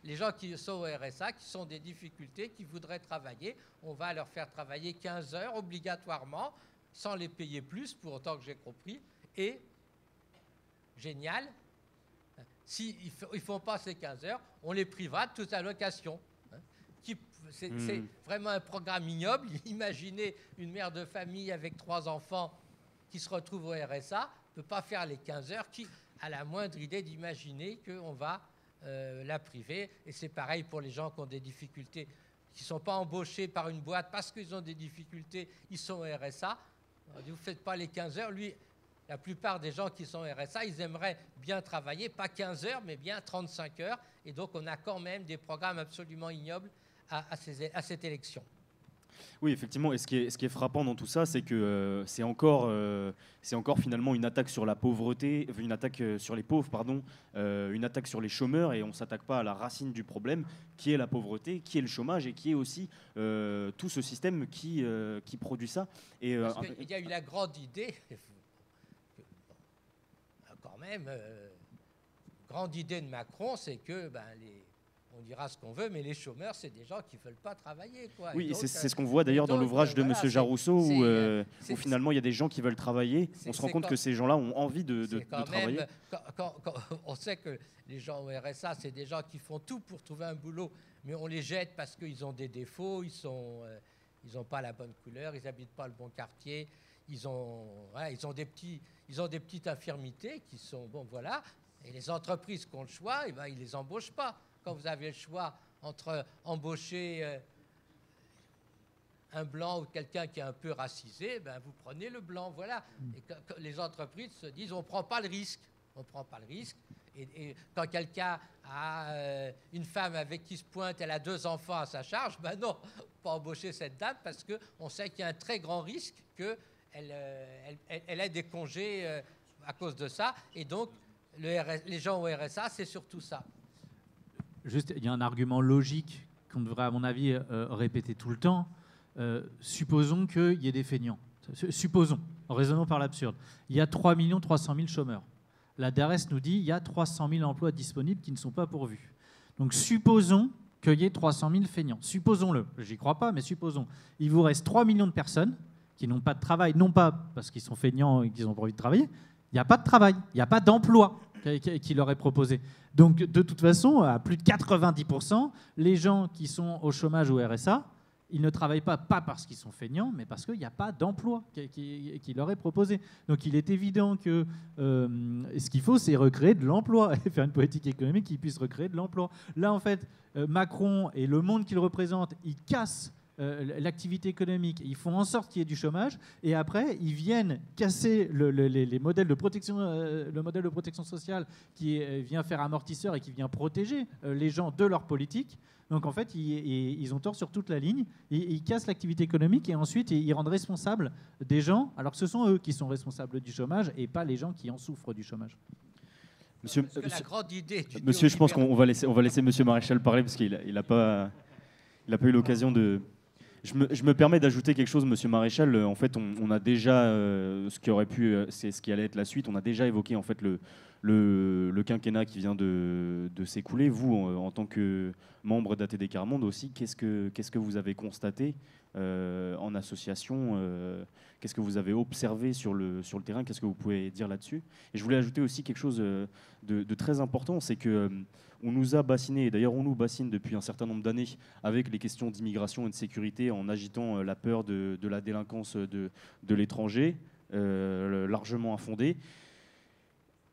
les gens qui sont au RSA, qui sont des difficultés, qui voudraient travailler, on va leur faire travailler 15 heures obligatoirement, sans les payer plus, pour autant que j'ai compris. Et, génial, s'ils ne font pas ces 15 heures, on les privera de toute allocation. C'est vraiment un programme ignoble. Imaginez une mère de famille avec 3 enfants qui se retrouve au RSA, ne peut pas faire les 15 heures, qui a la moindre idée d'imaginer qu'on va la priver. Et c'est pareil pour les gens qui ont des difficultés, qui ne sont pas embauchés par une boîte parce qu'ils ont des difficultés, ils sont au RSA. Vous ne faites pas les 15 heures. La plupart des gens qui sont au RSA, ils aimeraient bien travailler, pas 15 heures, mais bien 35 heures. Et donc, on a quand même des programmes absolument ignobles à cette élection. Oui, effectivement. Et ce qui est frappant dans tout ça, c'est que c'est encore finalement une attaque sur la pauvreté, une attaque sur les pauvres, pardon, une attaque sur les chômeurs, et on ne s'attaque pas à la racine du problème, qui est la pauvreté, qui est le chômage, et qui est aussi tout ce système qui produit ça. Et, il y a eu la grande idée, grande idée de Macron, c'est que on dira ce qu'on veut, mais les chômeurs, c'est des gens qui ne veulent pas travailler, quoi. Oui, et donc, c'est ce qu'on voit d'ailleurs dans donc, l'ouvrage de voilà, M. Jarousseau, c'est- où finalement il y a des gens qui veulent travailler. On se rend compte que ces gens-là ont envie de travailler. Quand on sait que les gens au RSA, c'est des gens qui font tout pour trouver un boulot, mais on les jette parce qu'ils ont des défauts, ils n'ont pas la bonne couleur, ils n'habitent pas le bon quartier, ils ont des petites infirmités qui sont, bon, voilà. Et les entreprises qui ont le choix, eh ben, ils ne les embauchent pas. Quand vous avez le choix entre embaucher un blanc ou quelqu'un qui est un peu racisé, ben, vous prenez le blanc, voilà. Et que les entreprises se disent, on ne prend pas le risque. On ne prend pas le risque. Et quand quelqu'un a une femme avec qui se pointe, elle a 2 enfants à sa charge, ben non, pas embaucher cette dame parce qu'on sait qu'il y a un très grand risque qu'elle ait des congés à cause de ça. Et donc, les gens au RSA, c'est surtout ça. Juste, il y a un argument logique qu'on devrait, à mon avis, répéter tout le temps. Supposons qu'il y ait des feignants. Supposons, raisonnons par l'absurde. Il y a 3 300 000 chômeurs. La DARES nous dit qu'il y a 300 000 emplois disponibles qui ne sont pas pourvus. Donc supposons qu'il y ait 300 000 feignants. Supposons-le. J'y crois pas, mais supposons. Il vous reste 3 millions de personnes qui n'ont pas de travail, non pas parce qu'ils sont feignants et qu'ils n'ont pas envie de travailler. Il n'y a pas de travail, il n'y a pas d'emploi qui leur est proposé. Donc, de toute façon, à plus de 90%, les gens qui sont au chômage ou au RSA, ils ne travaillent pas parce qu'ils sont feignants, mais parce qu'il n'y a pas d'emploi qui leur est proposé. Donc, il est évident que ce qu'il faut, c'est recréer de l'emploi et faire une politique économique qui puisse recréer de l'emploi. Là, en fait, Macron et le monde qu'il représente, ils cassent l'activité économique, ils font en sorte qu'il y ait du chômage, et après ils viennent casser les modèles de protection, le modèle de protection sociale qui vient faire amortisseur et qui vient protéger les gens de leur politique. Donc en fait ils ont tort sur toute la ligne, ils cassent l'activité économique et ensuite ils rendent responsables des gens, alors que ce sont eux qui sont responsables du chômage et pas les gens qui en souffrent du chômage. Monsieur, la grande idée monsieur, je pense qu'on va laisser Monsieur Maréchal parler parce qu'il n'a pas eu l'occasion de... Je me permets d'ajouter quelque chose, Monsieur Maréchal. En fait, on a déjà ce qui aurait pu, c'est ce qui allait être la suite. On a déjà évoqué en fait le quinquennat qui vient de s'écouler. Vous, en tant que membre d'ATD Quart Monde aussi, qu'est-ce que vous avez constaté en association? Qu'est-ce que vous avez observé sur le terrain? Qu'est-ce que vous pouvez dire là-dessus? Et je voulais ajouter aussi quelque chose de très important, c'est que on nous a bassiné, et d'ailleurs on nous bassine depuis un certain nombre d'années avec les questions d'immigration et de sécurité en agitant la peur de la délinquance de l'étranger, largement infondée.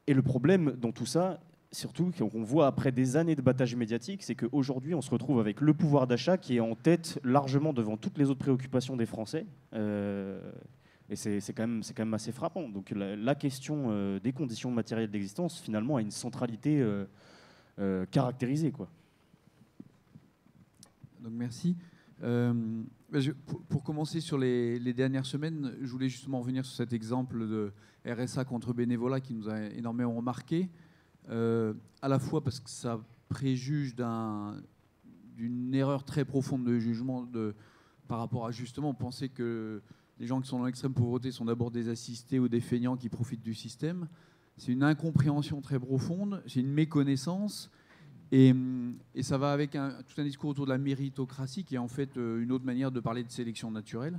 Et le problème dans tout ça, surtout qu'on voit après des années de battage médiatique, c'est qu'aujourd'hui on se retrouve avec le pouvoir d'achat qui est en tête largement devant toutes les autres préoccupations des Français. Et c'est quand même assez frappant. Donc la question des conditions matérielles d'existence, finalement, a une centralité caractérisée, quoi. Donc merci. Pour commencer sur les dernières semaines, je voulais justement revenir sur cet exemple de RSA contre bénévolat qui nous a énormément marqué, à la fois parce que ça préjuge d'une erreur très profonde de jugement par rapport à justement penser que les gens qui sont dans l'extrême pauvreté sont d'abord des assistés ou des feignants qui profitent du système. C'est une incompréhension très profonde, c'est une méconnaissance, et ça va avec tout un discours autour de la méritocratie qui est en fait une autre manière de parler de sélection naturelle.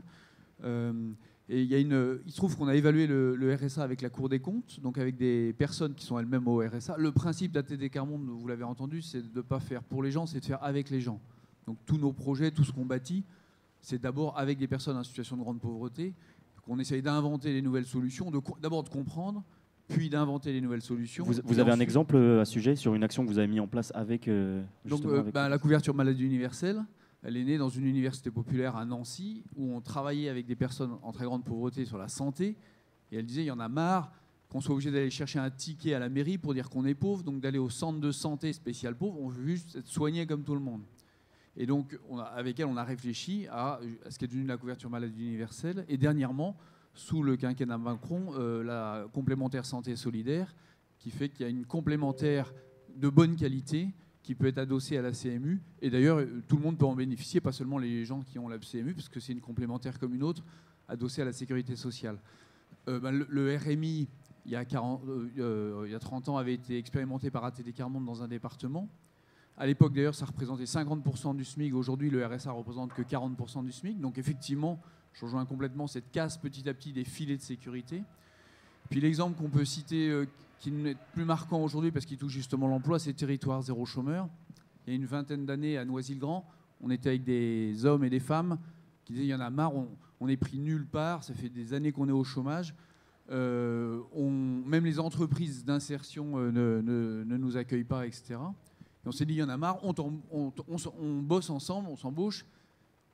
Et il se trouve qu'on a évalué le RSA avec la Cour des comptes, donc avec des personnes qui sont elles-mêmes au RSA. Le principe d'ATD Quart Monde, vous l'avez entendu, c'est de ne pas faire pour les gens, c'est de faire avec les gens. Donc tous nos projets, tout ce qu'on bâtit, c'est d'abord avec des personnes en situation de grande pauvreté, qu'on essaye d'inventer les nouvelles solutions, d'abord de comprendre, puis d'inventer les nouvelles solutions. Vous avez un exemple à ce sujet sur une action que vous avez mise en place avec... la couverture maladie universelle, elle est née dans une université populaire à Nancy, où on travaillait avec des personnes en très grande pauvreté sur la santé, et elle disait, il y en a marre qu'on soit obligé d'aller chercher un ticket à la mairie pour dire qu'on est pauvre, donc d'aller au centre de santé spécial pauvre, on veut juste être soigné comme tout le monde. Et donc, avec elle, on a réfléchi à ce qui est devenu la couverture maladie universelle. Et dernièrement, sous le quinquennat Macron, la complémentaire santé solidaire, qui fait qu'il y a une complémentaire de bonne qualité qui peut être adossée à la CMU. Et d'ailleurs, tout le monde peut en bénéficier, pas seulement les gens qui ont la CMU, parce que c'est une complémentaire comme une autre, adossée à la sécurité sociale. Le RMI, il y a 30 ans, avait été expérimenté par ATD Quart Monde dans un département. À l'époque, d'ailleurs, ça représentait 50% du SMIC. Aujourd'hui, le RSA représente que 40% du SMIC. Donc, effectivement, je rejoins complètement cette casse petit à petit des filets de sécurité. Puis, l'exemple qu'on peut citer, qui est plus marquant aujourd'hui parce qu'il touche justement l'emploi, c'est Territoire zéro chômeur. Il y a une vingtaine d'années, à Noisy-le-Grand, on était avec des hommes et des femmes qui disaient « il y en a marre, on est pris nulle part, ça fait des années qu'on est au chômage. Même les entreprises d'insertion ne nous accueillent pas, etc. » Et on s'est dit « il y en a marre, on bosse ensemble, on s'embauche,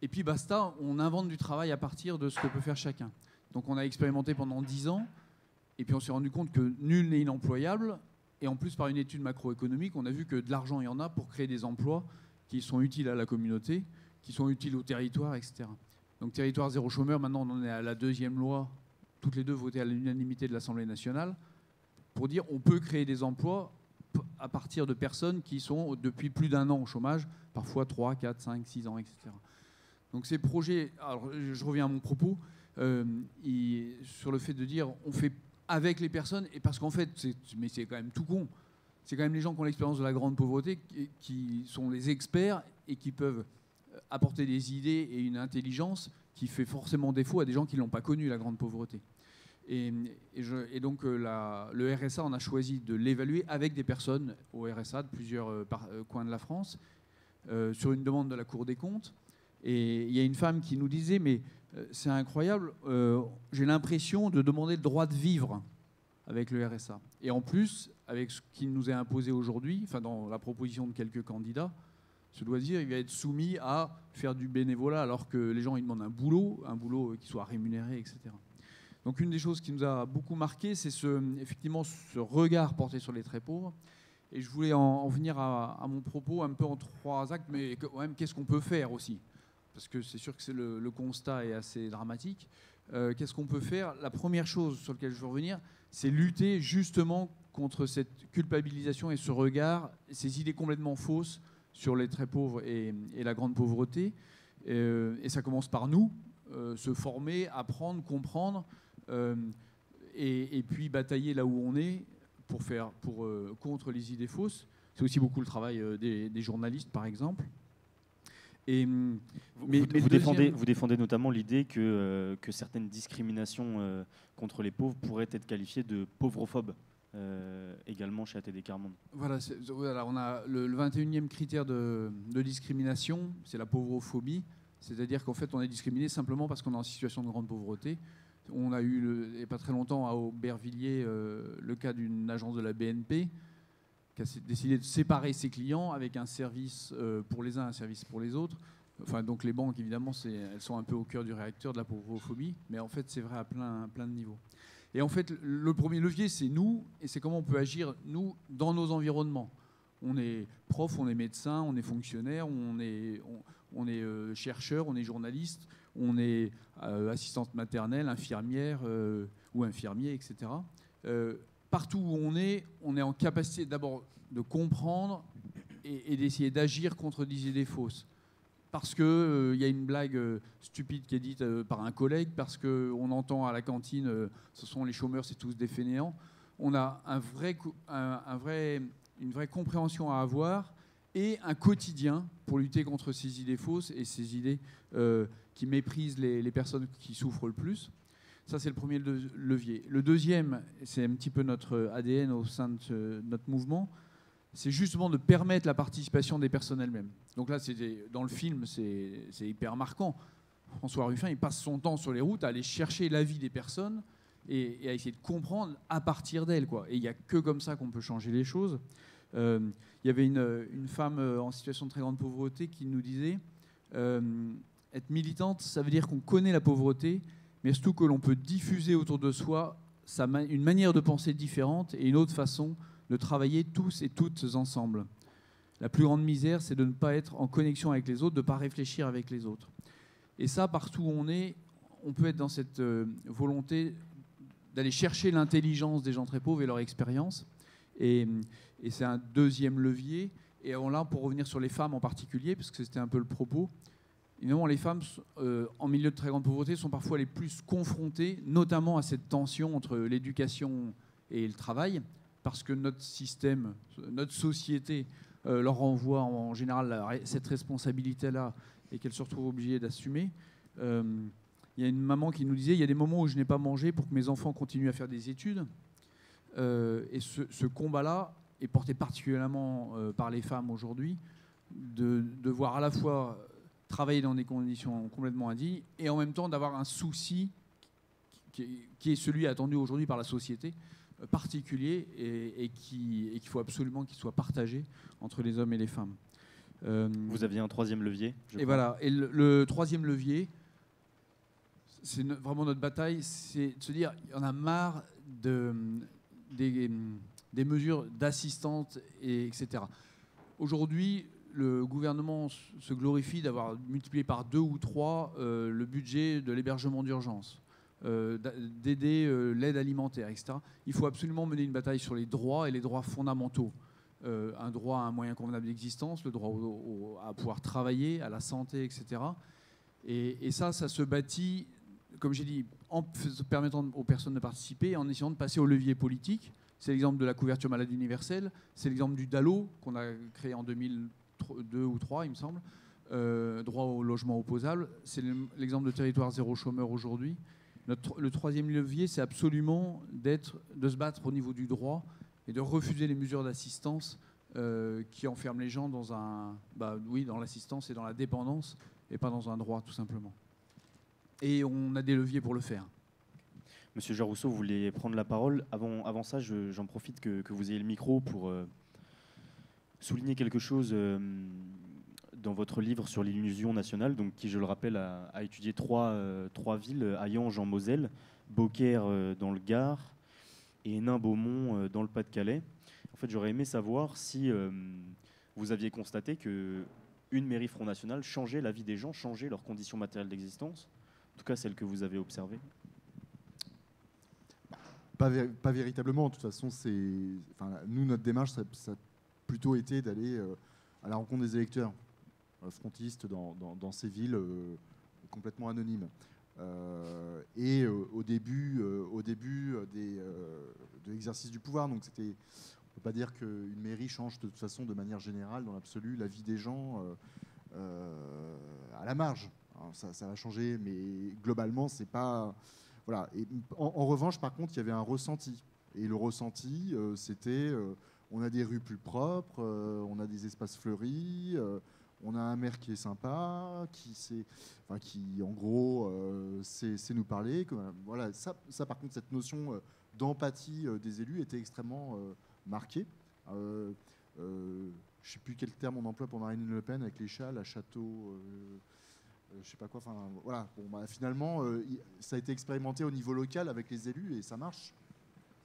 et puis basta, on invente du travail à partir de ce que peut faire chacun. » Donc on a expérimenté pendant 10 ans, et puis on s'est rendu compte que nul n'est inemployable. Et en plus, par une étude macroéconomique, on a vu que de l'argent, il y en a pour créer des emplois qui sont utiles à la communauté, qui sont utiles au territoire, etc. Donc Territoire zéro chômeur, maintenant on en est à la 2e loi, toutes les deux votées à l'unanimité de l'Assemblée nationale, pour dire on peut créer des emplois à partir de personnes qui sont depuis plus d'1 an au chômage, parfois 3, 4, 5, 6 ans, etc. Donc ces projets, alors je reviens à mon propos, sur le fait de dire on fait avec les personnes, et parce qu'en fait, mais c'est quand même tout con, c'est quand même les gens qui ont l'expérience de la grande pauvreté qui sont les experts et qui peuvent apporter des idées et une intelligence qui fait forcément défaut à des gens qui ne l'ont pas connue, la grande pauvreté. Et donc le RSA, on a choisi de l'évaluer avec des personnes au RSA de plusieurs coins de la France, sur une demande de la Cour des comptes. Et il y a une femme qui nous disait, mais c'est incroyable, j'ai l'impression de demander le droit de vivre avec le RSA. Et en plus, avec ce qui nous est imposé aujourd'hui, enfin dans la proposition de quelques candidats, je dois dire, il va être soumis à faire du bénévolat alors que les gens ils demandent un boulot qui soit rémunéré, etc. Donc une des choses qui nous a beaucoup marqué, c'est effectivement ce regard porté sur les très pauvres. Et je voulais en venir à mon propos un peu en 3 actes, mais quand même, qu'est-ce qu'on peut faire aussi ? Parce que c'est sûr que le constat est assez dramatique. Qu'est-ce qu'on peut faire ? La première chose sur laquelle je veux revenir, c'est lutter justement contre cette culpabilisation et ce regard, ces idées complètement fausses sur les très pauvres et la grande pauvreté. Et ça commence par nous, se former, apprendre, comprendre, et puis batailler là où on est contre les idées fausses. C'est aussi beaucoup le travail des journalistes, par exemple. Vous défendez notamment l'idée que certaines discriminations contre les pauvres pourraient être qualifiées de pauvrophobes également chez ATD Quart Monde. Voilà, on a le 21e critère de discrimination, c'est la pauvrophobie, c'est-à-dire qu'en fait on est discriminé simplement parce qu'on est en situation de grande pauvreté. On a eu, il n'y a pas très longtemps, à Aubervilliers, le cas d'une agence de la BNP qui a décidé de séparer ses clients avec un service pour les uns, un service pour les autres. Enfin, donc les banques, évidemment, elles sont un peu au cœur du réacteur de la pauvrophobie, mais en fait, c'est vrai à plein de niveaux. Et en fait, le premier levier, c'est nous, et c'est comment on peut agir, nous, dans nos environnements. On est prof, on est médecin, on est fonctionnaire, on est chercheur, on est journaliste, on est assistante maternelle, infirmière ou infirmier, etc. Partout où on est en capacité d'abord de comprendre et d'essayer d'agir contre des idées fausses. Parce qu'il y a une blague stupide qui est dite par un collègue, parce qu'on entend à la cantine ce sont les chômeurs, c'est tous des fainéants. On a une vraie compréhension à avoir et un quotidien pour lutter contre ces idées fausses et ces idées qui méprisent les personnes qui souffrent le plus. Ça, c'est le premier levier. Le deuxième, c'est un petit peu notre ADN au sein de notre mouvement, c'est justement de permettre la participation des personnes elles-mêmes. Donc là, dans le film, c'est hyper marquant. François Ruffin, il passe son temps sur les routes à aller chercher l'avis des personnes et à essayer de comprendre à partir d'elles, quoi. Et il n'y a que comme ça qu'on peut changer les choses. Il y avait une femme en situation de très grande pauvreté qui nous disait être militante, ça veut dire qu'on connaît la pauvreté, mais surtout que l'on peut diffuser autour de soi une manière de penser différente et une autre façon de travailler tous et toutes ensemble. La plus grande misère, c'est de ne pas être en connexion avec les autres, de ne pas réfléchir avec les autres. Et ça, partout où on est, on peut être dans cette volonté d'aller chercher l'intelligence des gens très pauvres et leur expérience. Et c'est un deuxième levier. Et là, pour revenir sur les femmes en particulier, parce que c'était un peu le propos, évidemment, les femmes en milieu de très grande pauvreté sont parfois les plus confrontées, notamment à cette tension entre l'éducation et le travail, parce que notre système, notre société leur renvoie en général cette responsabilité-là et qu'elles se retrouvent obligées d'assumer. Il y a une maman qui nous disait, il y a des moments où je n'ai pas mangé pour que mes enfants continuent à faire des études. Et ce combat-là est porté particulièrement par les femmes aujourd'hui, de devoir à la fois travailler dans des conditions complètement indignes et en même temps d'avoir un souci qui est celui attendu aujourd'hui par la société, particulier et qu'il faut absolument qu'il soit partagé entre les hommes et les femmes. Vous aviez un troisième levier, je crois. Voilà. Et le troisième levier, c'est vraiment notre bataille, c'est de se dire, il y en a marre des mesures d'assistance, etc. Aujourd'hui, le gouvernement se glorifie d'avoir multiplié par 2 ou 3 le budget de l'hébergement d'urgence, d'aider l'aide alimentaire, etc. Il faut absolument mener une bataille sur les droits et les droits fondamentaux. Un droit à un moyen convenable d'existence, le droit à pouvoir travailler, à la santé, etc. Et ça se bâtit, comme j'ai dit, en permettant aux personnes de participer et en essayant de passer au levier politique. C'est l'exemple de la couverture maladie universelle, c'est l'exemple du DALO qu'on a créé en 2002 ou 2003, il me semble, droit au logement opposable. C'est l'exemple de territoire zéro chômeur aujourd'hui. Le troisième levier, c'est absolument de se battre au niveau du droit et de refuser les mesures d'assistance qui enferment les gens dans l'assistance et dans la dépendance et pas dans un droit, tout simplement. Et on a des leviers pour le faire. Monsieur Jean Rousseau, vous vouliez prendre la parole. Avant ça, j'en profite que vous ayez le micro pour souligner quelque chose dans votre livre sur l'illusion nationale, donc, qui, je le rappelle, a étudié trois villes, Hayange en Moselle, Beaucaire dans le Gard et Hénin-Beaumont dans le Pas-de-Calais. En fait, j'aurais aimé savoir si vous aviez constaté qu'une mairie Front National changeait la vie des gens, changeait leurs conditions matérielles d'existence, en tout cas celles que vous avez observées. Pas véritablement. De toute façon, nous, notre démarche, ça a plutôt été d'aller à la rencontre des électeurs frontistes dans ces villes complètement anonymes. Et au début de l'exercice du pouvoir, donc on ne peut pas dire qu'une mairie change de toute façon, de manière générale, dans l'absolu, la vie des gens à la marge. Alors, ça va changer, mais globalement, c'est pas... Voilà. Et en revanche, par contre, il y avait un ressenti. Et le ressenti, c'était on a des rues plus propres, on a des espaces fleuris, on a un maire qui est sympa, qui en gros, sait nous parler. Voilà, ça, par contre, cette notion d'empathie des élus était extrêmement marquée. Je ne sais plus quel terme on emploie pour Marine Le Pen avec les chats, la château... je sais pas quoi, enfin voilà. Bon, finalement, ça a été expérimenté au niveau local avec les élus et ça marche.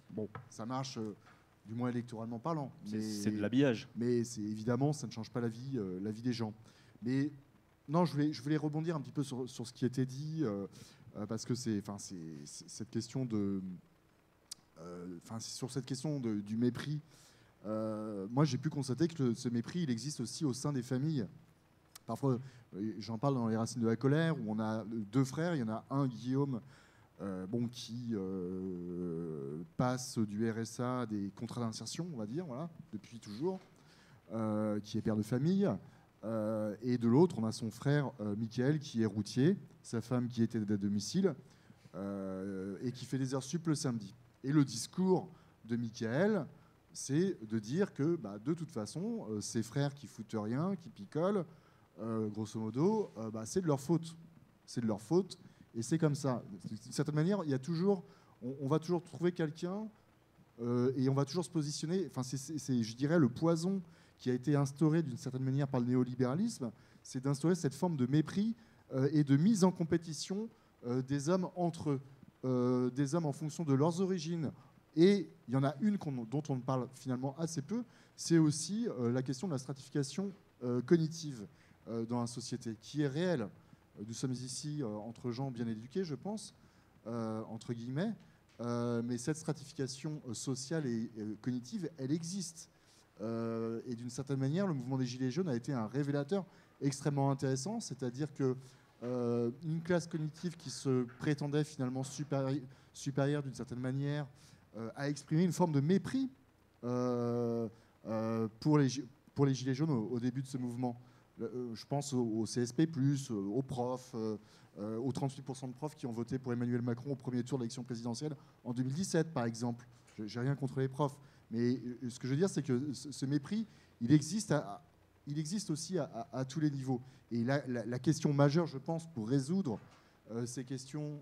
Bon, ça marche, du moins électoralement parlant. C'est de l'habillage. Mais évidemment, ça ne change pas la vie des gens. Mais non, je voulais rebondir un petit peu sur ce qui était dit, parce que c'est cette question sur cette question du mépris. Moi, j'ai pu constater que ce mépris, il existe aussi au sein des familles. Parfois, j'en parle dans Les Racines de la colère, où on a 2 frères. Il y en a un, Guillaume, qui passe du RSA à des contrats d'insertion, on va dire, voilà, depuis toujours, qui est père de famille. Et de l'autre, on a son frère, Mickaël, qui est routier, sa femme qui était à domicile, et qui fait des heures sup le samedi. Et le discours de Mickaël, c'est de dire que, de toute façon, ses frères qui foutent rien, qui picolent, grosso modo, c'est de leur faute. C'est de leur faute, et c'est comme ça. D'une certaine manière, il y a toujours, on va toujours trouver quelqu'un, et on va toujours se positionner. Enfin, c'est, je dirais, le poison qui a été instauré d'une certaine manière par le néolibéralisme, c'est d'instaurer cette forme de mépris et de mise en compétition des hommes entre eux, des hommes en fonction de leurs origines. Et il y en a une dont on parle finalement assez peu, c'est aussi la question de la stratification cognitive dans la société, qui est réelle. Nous sommes ici entre gens bien éduqués, je pense, entre guillemets, mais cette stratification sociale et cognitive, elle existe. Et d'une certaine manière, le mouvement des Gilets jaunes a été un révélateur extrêmement intéressant, c'est-à-dire que une classe cognitive qui se prétendait finalement supérieure d'une certaine manière a exprimé une forme de mépris pour pour les Gilets jaunes au début de ce mouvement. Je pense au CSP+, aux profs, aux 38% de profs qui ont voté pour Emmanuel Macron au premier tour de l'élection présidentielle en 2017, par exemple. J'ai rien contre les profs. Mais ce que je veux dire, c'est que ce mépris, il existe aussi à tous les niveaux. Et la question majeure, je pense, pour résoudre ces questions,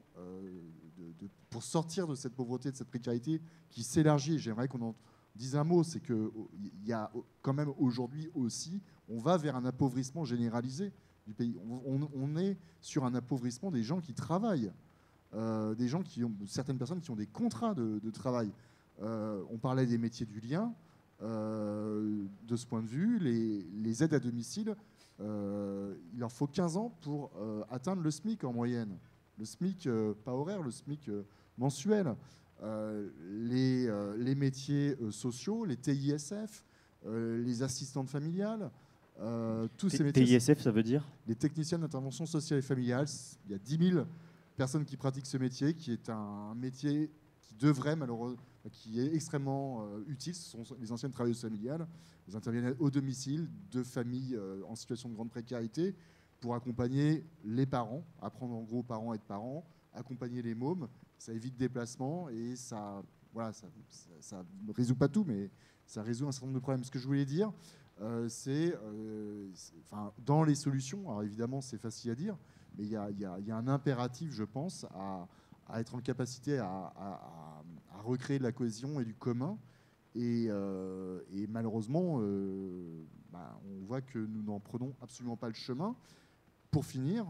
pour sortir de cette pauvreté, de cette précarité qui s'élargit, j'aimerais qu'on en dise un mot, c'est qu'il y a quand même aujourd'hui aussi, on va vers un appauvrissement généralisé du pays. On est sur un appauvrissement des gens qui travaillent, des gens certaines personnes qui ont des contrats de travail. On parlait des métiers du lien. De ce point de vue, les aides à domicile, il leur faut 15 ans pour atteindre le SMIC en moyenne. Le SMIC, pas horaire, le SMIC mensuel. Les métiers sociaux, les TISF, les assistantes familiales, tous ces métiers. TISF, ça veut dire ? Les techniciens d'intervention sociale et familiale. Il y a 10 000 personnes qui pratiquent ce métier, qui est un métier qui devrait malheureusement, qui est extrêmement utile. Ce sont les anciennes travailleuses familiales. Elles interviennent au domicile de familles en situation de grande précarité pour accompagner les parents, apprendre en gros aux parents à être parents, accompagner les mômes. Ça évite le déplacement et ça ne résout pas tout, mais ça résout un certain nombre de problèmes. Ce que je voulais dire, dans les solutions, alors évidemment c'est facile à dire, mais il y a un impératif, je pense, à être en capacité à recréer de la cohésion et du commun. Et malheureusement, on voit que nous n'en prenons absolument pas le chemin. Pour finir,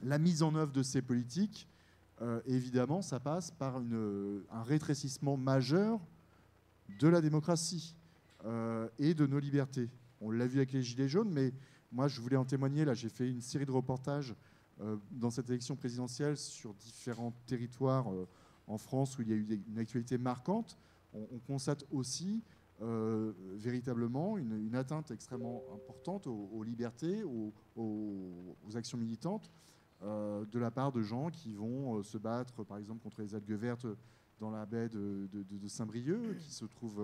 la mise en œuvre de ces politiques, évidemment, ça passe par un rétrécissement majeur de la démocratie et de nos libertés. On l'a vu avec les Gilets jaunes, mais moi, je voulais en témoigner. Là, j'ai fait une série de reportages dans cette élection présidentielle sur différents territoires en France où il y a eu une actualité marquante. On constate aussi véritablement une atteinte extrêmement importante aux libertés, aux actions militantes de la part de gens qui vont se battre, par exemple, contre les algues vertes dans la baie de Saint-Brieuc, qui se trouve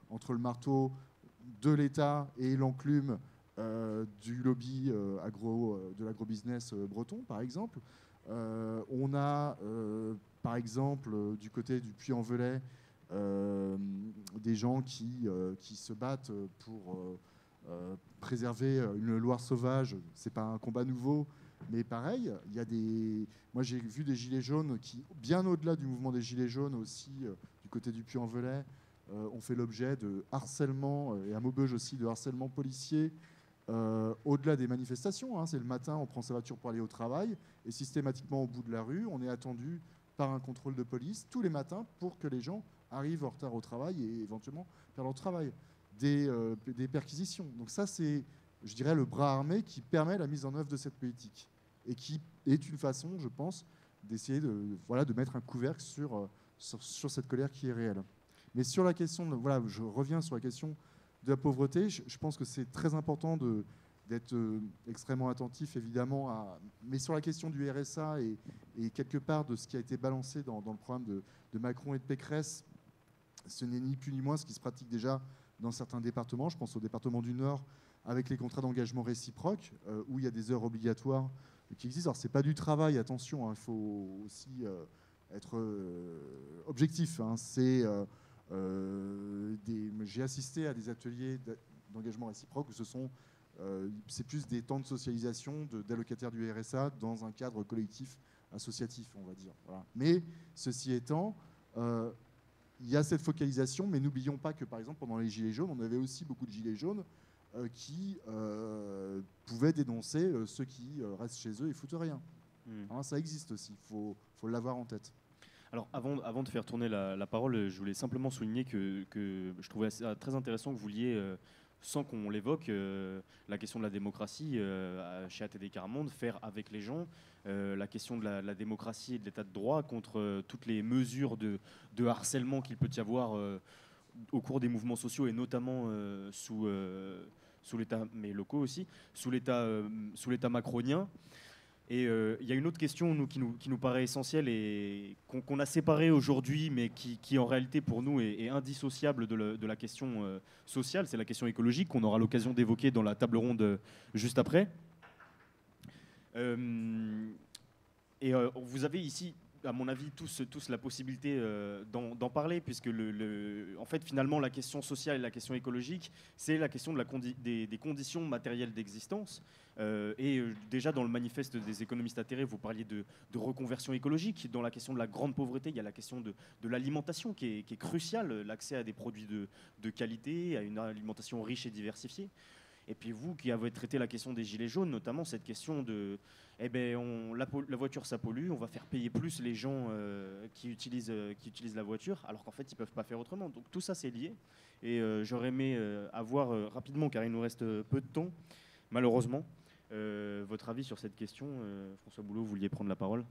entre le marteau de l'État et l'enclume du lobby de l'agrobusiness breton, par exemple. On a, par exemple, du côté du Puy-en-Velay, des gens qui se battent pour préserver une Loire sauvage. C'est pas un combat nouveau, mais pareil, il y a moi j'ai vu des gilets jaunes qui, bien au-delà du mouvement des gilets jaunes aussi, du côté du Puy-en-Velay, ont fait l'objet de harcèlement, et à Maubeuge aussi, de harcèlement policier, au-delà des manifestations. Hein. C'est le matin, on prend sa voiture pour aller au travail, et systématiquement au bout de la rue, on est attendu par un contrôle de police tous les matins pour que les gens arrivent en retard au travail et éventuellement faire leur travail. Des perquisitions. Donc ça, c'est, je dirais, le bras armé qui permet la mise en œuvre de cette politique et qui est une façon, je pense, d'essayer de mettre un couvercle sur cette colère qui est réelle. Mais sur la question, je reviens sur la question de la pauvreté. Je pense que c'est très important d'être extrêmement attentif, évidemment, mais sur la question du RSA et quelque part de ce qui a été balancé dans le programme de Macron et de Pécresse, ce n'est ni plus ni moins ce qui se pratique déjà dans certains départements. Je pense au département du Nord, avec les contrats d'engagement réciproques, où il y a des heures obligatoires qui existent. Alors, ce n'est pas du travail, attention, il faut aussi être objectif. Hein. J'ai assisté à des ateliers d'engagement réciproque où c'est plus des temps de socialisation d'allocataires du RSA dans un cadre collectif associatif, on va dire. Voilà. Mais ceci étant, il y a cette focalisation, mais n'oublions pas que, par exemple, pendant les Gilets jaunes, on avait aussi beaucoup de Gilets jaunes qui pouvaient dénoncer ceux qui restent chez eux et foutent rien. Hein, ça existe aussi, il faut l'avoir en tête. Alors, avant de faire tourner la parole, je voulais simplement souligner que je trouvais très intéressant que vous vouliez, sans qu'on l'évoque, la question de la démocratie chez ATD Quart Monde, faire avec les gens la question de la démocratie et de l'état de droit contre toutes les mesures de harcèlement qu'il peut y avoir au cours des mouvements sociaux et notamment sous l'État, mais locaux aussi, sous l'État macronien. Et il y a une autre question qui nous paraît essentielle et qu'on a séparée aujourd'hui, mais qui en réalité pour nous est indissociable de la question sociale, c'est la question écologique qu'on aura l'occasion d'évoquer dans la table ronde juste après. Vous avez ici, à mon avis, tous la possibilité d'en parler, puisque en fait, finalement, la question sociale et la question écologique, c'est la question des conditions matérielles d'existence. Déjà, dans le manifeste des économistes atterrés, vous parliez de reconversion écologique. Dans la question de la grande pauvreté, il y a la question de l'alimentation qui est cruciale, l'accès à des produits de qualité, à une alimentation riche et diversifiée. Et puis vous, qui avez traité la question des gilets jaunes, notamment cette question de la voiture ça pollue, on va faire payer plus les gens qui utilisent la voiture, alors qu'en fait ils ne peuvent pas faire autrement. Donc tout ça c'est lié. Et j'aurais aimé avoir rapidement, car il nous reste peu de temps, malheureusement, votre avis sur cette question. François Boulot, vous vouliez prendre la parole ?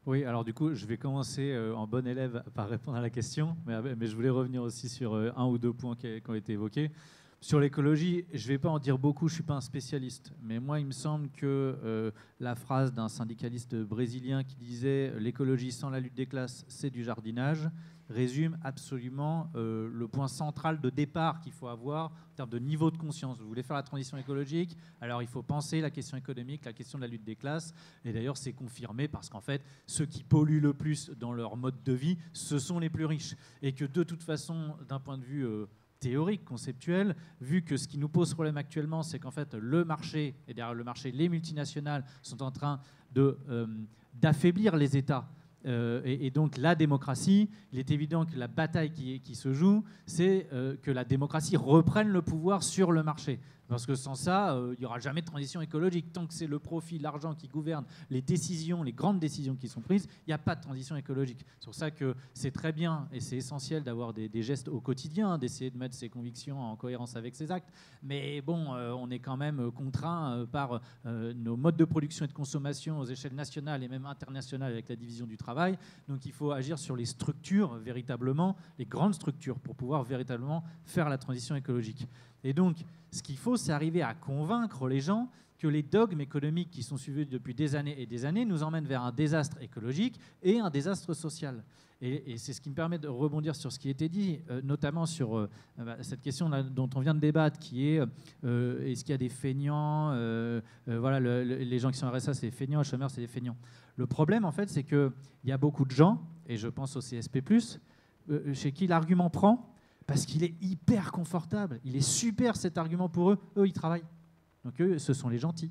Oui, alors du coup, je vais commencer en bon élève par répondre à la question, mais je voulais revenir aussi sur un ou deux points qui ont été évoqués. Sur l'écologie, je ne vais pas en dire beaucoup, je ne suis pas un spécialiste, mais moi, il me semble que la phrase d'un syndicaliste brésilien qui disait « l'écologie sans la lutte des classes, c'est du jardinage », résume absolument le point central de départ qu'il faut avoir en termes de niveau de conscience. Vous voulez faire la transition écologique, alors il faut penser la question économique, la question de la lutte des classes, et d'ailleurs c'est confirmé parce qu'en fait, ceux qui polluent le plus dans leur mode de vie, ce sont les plus riches, et que de toute façon, d'un point de vue théorique, conceptuel, vu que ce qui nous pose problème actuellement, c'est qu'en fait le marché, et derrière le marché, les multinationales sont en train d'affaiblir les États. Et donc la démocratie, il est évident que la bataille qui se joue, c'est que la démocratie reprenne le pouvoir sur le marché. Parce que sans ça, il n'y aura jamais de transition écologique. Tant que c'est le profit, l'argent qui gouverne les décisions, les grandes décisions qui sont prises, il n'y a pas de transition écologique. C'est pour ça que c'est très bien et c'est essentiel d'avoir des gestes au quotidien, d'essayer de mettre ses convictions en cohérence avec ses actes. Mais bon, on est quand même contraint par nos modes de production et de consommation aux échelles nationales et même internationales avec la division du travail. Donc il faut agir sur les structures, véritablement, les grandes structures, pour pouvoir véritablement faire la transition écologique. Et donc, ce qu'il faut, c'est arriver à convaincre les gens que les dogmes économiques qui sont suivis depuis des années et des années nous emmènent vers un désastre écologique et un désastre social. Et c'est ce qui me permet de rebondir sur ce qui a été dit, notamment sur cette question dont on vient de débattre, qui est est-ce qu'il y a des feignants voilà, les gens qui sont RSA, c'est des feignants, les chômeurs, c'est des feignants. Le problème, en fait, c'est qu'il y a beaucoup de gens, et je pense au CSP+, chez qui l'argument prend, parce qu'il est hyper confortable. Il est super, cet argument pour eux. Eux, ils travaillent. Donc eux, ce sont les gentils.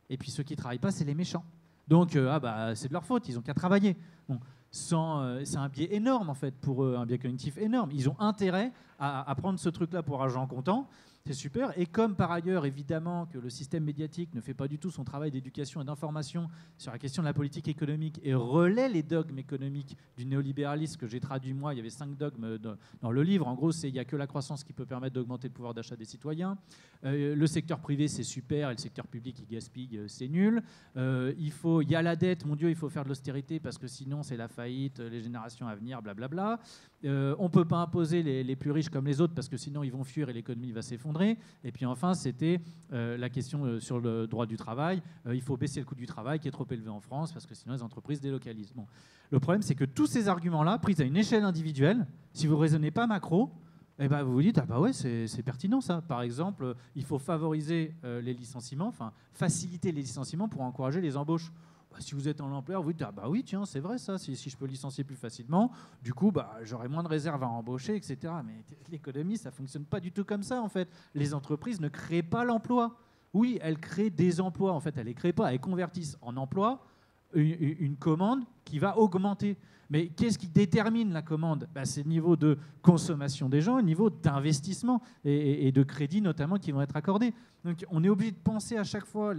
Et puis ceux qui ne travaillent pas, c'est les méchants. Donc c'est de leur faute, ils n'ont qu'à travailler. Bon, c'est un biais énorme, en fait, pour eux, un biais cognitif énorme. Ils ont intérêt à prendre ce truc-là pour argent comptant. C'est super. Et comme par ailleurs, évidemment, que le système médiatique ne fait pas du tout son travail d'éducation et d'information sur la question de la politique économique et relaie les dogmes économiques du néolibéralisme que j'ai traduit moi, il y avait 5 dogmes dans le livre. En gros, il n'y a que la croissance qui peut permettre d'augmenter le pouvoir d'achat des citoyens. Le secteur privé, c'est super, et le secteur public, il gaspille, c'est nul. Il y a la dette, mon Dieu, il faut faire de l'austérité parce que sinon, c'est la faillite, les générations à venir, blablabla. On ne peut pas imposer les plus riches comme les autres parce que sinon, ils vont fuir et l'économie va s'effondrer. Et puis enfin, c'était la question sur le droit du travail. Il faut baisser le coût du travail qui est trop élevé en France parce que sinon les entreprises délocalisent. Bon. Le problème, c'est que tous ces arguments-là, pris à une échelle individuelle, si vous ne raisonnez pas macro, eh ben, vous vous dites, ah bah ouais, c'est pertinent ça. Par exemple, il faut favoriser les licenciements, enfin faciliter les licenciements pour encourager les embauches. Si vous êtes en employeur, vous dites, ah bah oui, tiens, c'est vrai ça, si je peux licencier plus facilement, du coup, j'aurai moins de réserves à embaucher, etc. Mais l'économie, ça ne fonctionne pas du tout comme ça, en fait. Les entreprises ne créent pas l'emploi. Oui, elles créent des emplois, en fait, elles ne les créent pas, elles convertissent en emploi une commande qui va augmenter. Mais qu'est-ce qui détermine la commande ? C'est le niveau de consommation des gens, le niveau d'investissement et de crédit notamment qui vont être accordés. Donc on est obligé de penser à chaque fois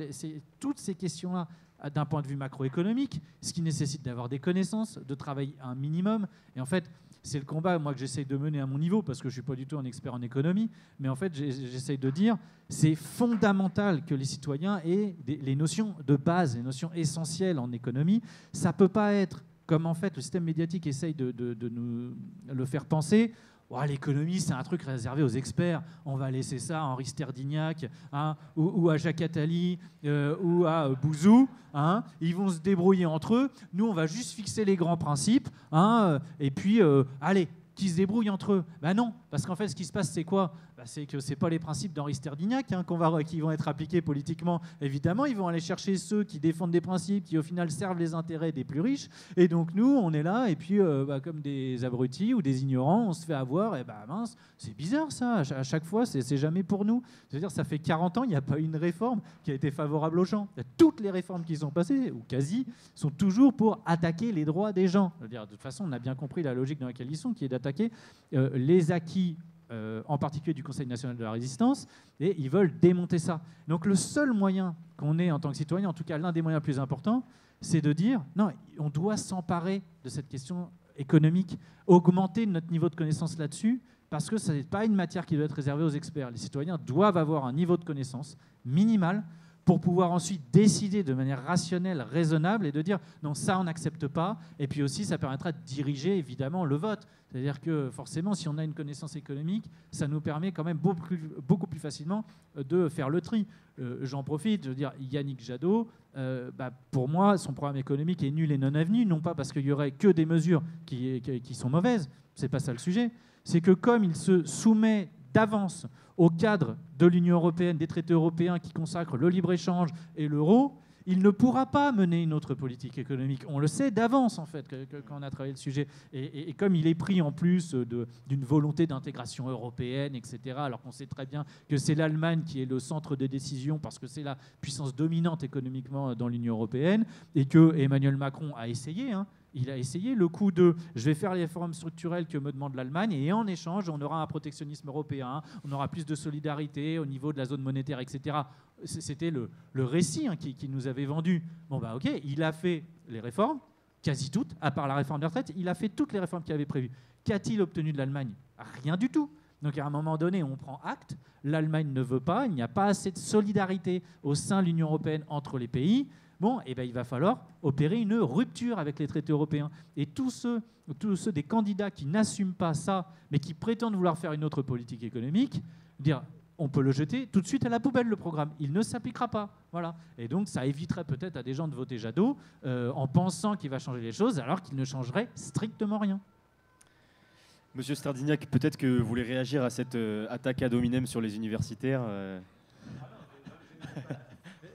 toutes ces questions-là d'un point de vue macroéconomique, ce qui nécessite d'avoir des connaissances, de travailler un minimum. Et en fait, c'est le combat, moi, que j'essaye de mener à mon niveau, parce que je ne suis pas du tout un expert en économie, mais en fait, j'essaye de dire, c'est fondamental que les citoyens aient les notions de base, les notions essentielles en économie. Ça ne peut pas être, comme en fait le système médiatique essaye de nous le faire penser, Oh, l'économie, c'est un truc réservé aux experts. On va laisser ça à Henri Sterdignac, hein, ou à Jacques Attali, ou à Bouzou. Hein. Ils vont se débrouiller entre eux. Nous, on va juste fixer les grands principes. Hein, et puis, allez, qu'ils se débrouillent entre eux. Ben non, parce qu'en fait, ce qui se passe, c'est quoi? C'est que ce n'est pas les principes d'Henri Sterdignac hein, qui vont être appliqués politiquement. Évidemment, ils vont aller chercher ceux qui défendent des principes qui, au final, servent les intérêts des plus riches. Et donc, nous, on est là, et puis, comme des abrutis ou des ignorants, on se fait avoir. Et mince, c'est bizarre, ça. À chaque fois, c'est jamais pour nous. C'est-à-dire, ça fait 40 ans, il n'y a pas une réforme qui a été favorable aux gens. Toutes les réformes qui sont passées, ou quasi, sont toujours pour attaquer les droits des gens. C'est-à-dire, de toute façon, on a bien compris la logique dans laquelle ils sont, qui est d'attaquer les acquis, en particulier du Conseil national de la résistance, et ils veulent démonter ça. Donc le seul moyen qu'on ait en tant que citoyen, en tout cas l'un des moyens les plus importants, c'est de dire, non, on doit s'emparer de cette question économique, augmenter notre niveau de connaissance là-dessus, parce que ce n'est pas une matière qui doit être réservée aux experts. Les citoyens doivent avoir un niveau de connaissance minimal pour pouvoir ensuite décider de manière rationnelle, raisonnable, et de dire non, ça on n'accepte pas. Et puis aussi, ça permettra de diriger évidemment le vote. C'est-à-dire que forcément, si on a une connaissance économique, ça nous permet quand même beaucoup plus facilement de faire le tri. J'en profite, je veux dire, Yannick Jadot, pour moi, son programme économique est nul et non avenu, non pas parce qu'il y aurait que des mesures qui sont mauvaises, c'est pas ça le sujet, c'est que comme il se soumet d'avance au cadre de l'Union européenne, des traités européens qui consacrent le libre-échange et l'euro, il ne pourra pas mener une autre politique économique. On le sait d'avance, en fait, quand on a travaillé le sujet. Et comme il est pris en plus d'une volonté d'intégration européenne, etc., alors qu'on sait très bien que c'est l'Allemagne qui est le centre de décision parce que c'est la puissance dominante économiquement dans l'Union européenne, et que Emmanuel Macron a essayé, hein, il a essayé le coup de « je vais faire les réformes structurelles que me demande l'Allemagne et en échange, on aura un protectionnisme européen, on aura plus de solidarité au niveau de la zone monétaire, etc. » C'était le récit hein, qui nous avait vendu. Bon, ok, il a fait les réformes, quasi toutes, à part la réforme des retraites, il a fait toutes les réformes qu'il avait prévues. Qu'a-t-il obtenu de l'Allemagne? Rien du tout. Donc à un moment donné, on prend acte, l'Allemagne ne veut pas, il n'y a pas assez de solidarité au sein de l'Union européenne entre les pays. Bon, il va falloir opérer une rupture avec les traités européens. Et tous ceux des candidats qui n'assument pas ça, mais qui prétendent vouloir faire une autre politique économique, dire on peut le jeter tout de suite à la poubelle, le programme. Il ne s'appliquera pas. Voilà. Et donc, ça éviterait peut-être à des gens de voter Jadot en pensant qu'il va changer les choses, alors qu'il ne changerait strictement rien. Monsieur Sterdignac, peut-être que vous voulez réagir à cette attaque ad hominem sur les universitaires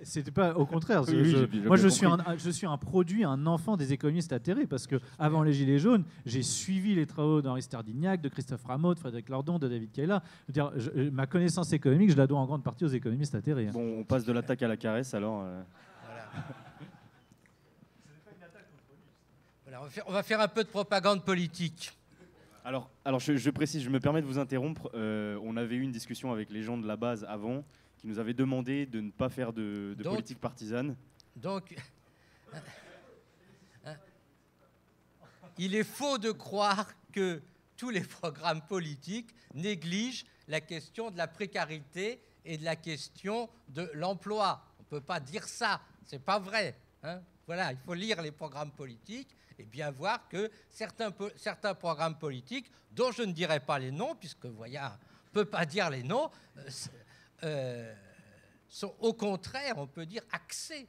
C'était pas au contraire. Moi, je suis un produit, un enfant des économistes atterrés parce que avant les Gilets jaunes, j'ai suivi les travaux d'Henri Sterdignac, de Christophe Rameau, de Frédéric Lordon, de David Kayla. Ma connaissance économique, je la dois en grande partie aux économistes atterrés. Hein. Bon, on passe de l'attaque à la caresse alors. Voilà, on va faire un peu de propagande politique. Alors je précise, je me permets de vous interrompre. On avait eu une discussion avec les gens de la base avant, qui nous avaient demandé de ne pas faire de politique partisane. Donc, il est faux de croire que tous les programmes politiques négligent la question de la précarité et de la question de l'emploi. On ne peut pas dire ça, c'est pas vrai. Hein. Voilà, il faut lire les programmes politiques et bien voir que certains programmes politiques, dont je ne dirai pas les noms, puisque voyez, on ne peut pas dire les noms, sont au contraire, on peut dire, axés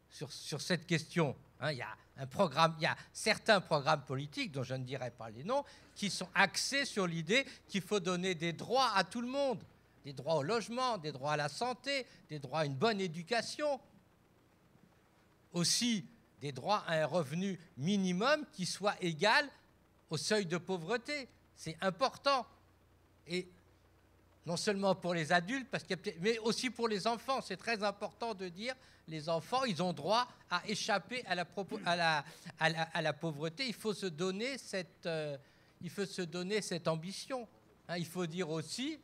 sur cette question. Hein, il y a certains programmes politiques, dont je ne dirai pas les noms, qui sont axés sur l'idée qu'il faut donner des droits à tout le monde, des droits au logement, des droits à la santé, des droits à une bonne éducation, aussi des droits à un revenu minimum qui soit égal au seuil de pauvreté. C'est important. Et non seulement pour les adultes, mais aussi pour les enfants. C'est très important de dire les enfants, ils ont droit à échapper à la pauvreté. Il faut se donner cette ambition. Hein, il faut dire aussi,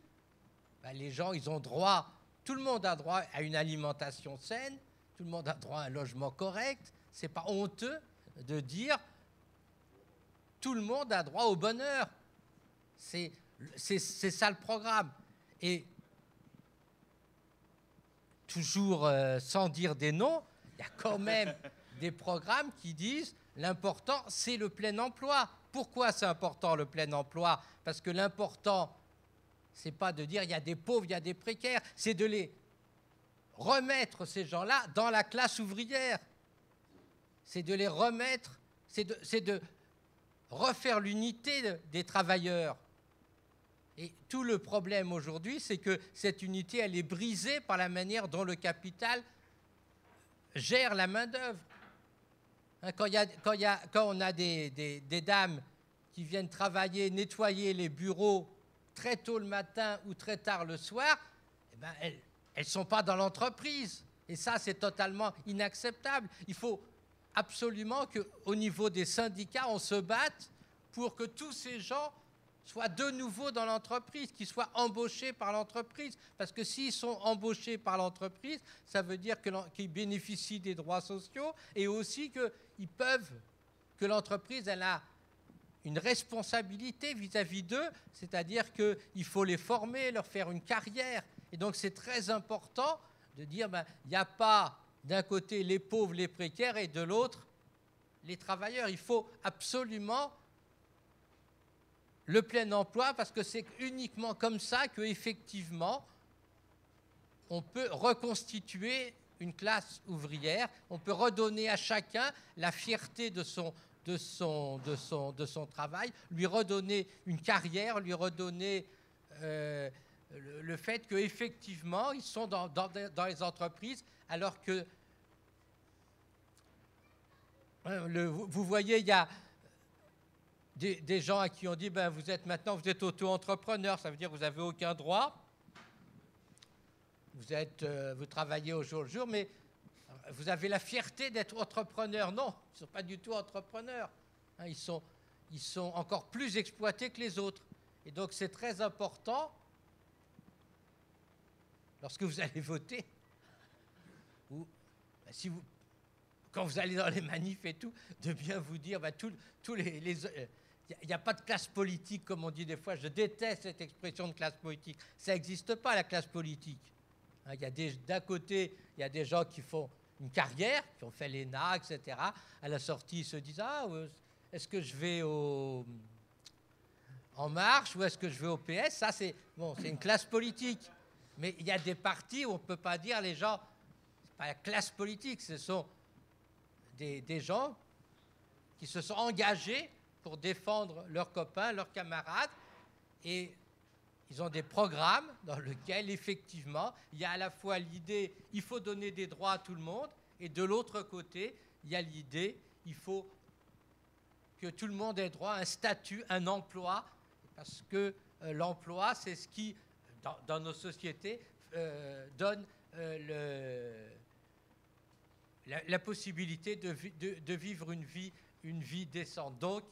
les gens, ils ont droit, tout le monde a droit à une alimentation saine, tout le monde a droit à un logement correct. Ce n'est pas honteux de dire tout le monde a droit au bonheur. C'est ça le programme. Et toujours sans dire des noms, il y a quand même des programmes qui disent l'important, c'est le plein emploi. pourquoi c'est important le plein emploi? Parce que l'important, c'est pas de dire il y a des pauvres, il y a des précaires, c'est de les remettre, ces gens-là, dans la classe ouvrière. C'est de les remettre, c'est de refaire l'unité des travailleurs. Et tout le problème aujourd'hui, c'est que cette unité, elle est brisée par la manière dont le capital gère la main-d'œuvre. Quand on a des dames qui viennent travailler, nettoyer les bureaux très tôt le matin ou très tard le soir, eh ben elles ne sont pas dans l'entreprise. Et ça, c'est totalement inacceptable. Il faut absolument qu'au niveau des syndicats, on se batte pour que tous ces gens soient de nouveau dans l'entreprise, qu'ils soient embauchés par l'entreprise. Parce que s'ils sont embauchés par l'entreprise, ça veut dire qu'ils bénéficient des droits sociaux et aussi que l'entreprise elle a une responsabilité vis-à-vis d'eux, c'est-à-dire qu'il faut les former, leur faire une carrière. Et donc c'est très important de dire il n'y a pas d'un côté les pauvres, les précaires et de l'autre les travailleurs. Il faut absolument le plein emploi parce que c'est uniquement comme ça qu'effectivement on peut reconstituer une classe ouvrière, on peut redonner à chacun la fierté de son travail, lui redonner une carrière, lui redonner le fait qu'effectivement, ils sont dans les entreprises, alors que, vous voyez, il y a des gens à qui on dit, vous êtes auto-entrepreneur, ça veut dire que vous n'avez aucun droit. Vous travaillez au jour le jour, mais vous avez la fierté d'être entrepreneur. Non, ils ne sont pas du tout entrepreneurs. Ils sont encore plus exploités que les autres. Et donc, c'est très important, lorsque vous allez voter, ou quand vous allez dans les manifs et tout, de bien vous dire, il n'y a pas de classe politique, comme on dit des fois. Je déteste cette expression de classe politique. Ça n'existe pas, la classe politique. D'un côté, il y a des gens qui font une carrière, qui ont fait l'ENA, etc. À la sortie, ils se disent est-ce que je vais En Marche ou est-ce que je vais au PS? Ça, c'est une classe politique. Mais il y a des partis où on ne peut pas dire les gens, ce n'est pas la classe politique, ce sont des gens qui se sont engagés pour défendre leurs copains, leurs camarades, et ils ont des programmes dans lesquels, effectivement, il y a à la fois l'idée il faut donner des droits à tout le monde, et de l'autre côté, il y a l'idée il faut que tout le monde ait droit à un statut, un emploi, parce que l'emploi, c'est ce qui, dans nos sociétés, donne la possibilité de vivre une vie décente. Donc,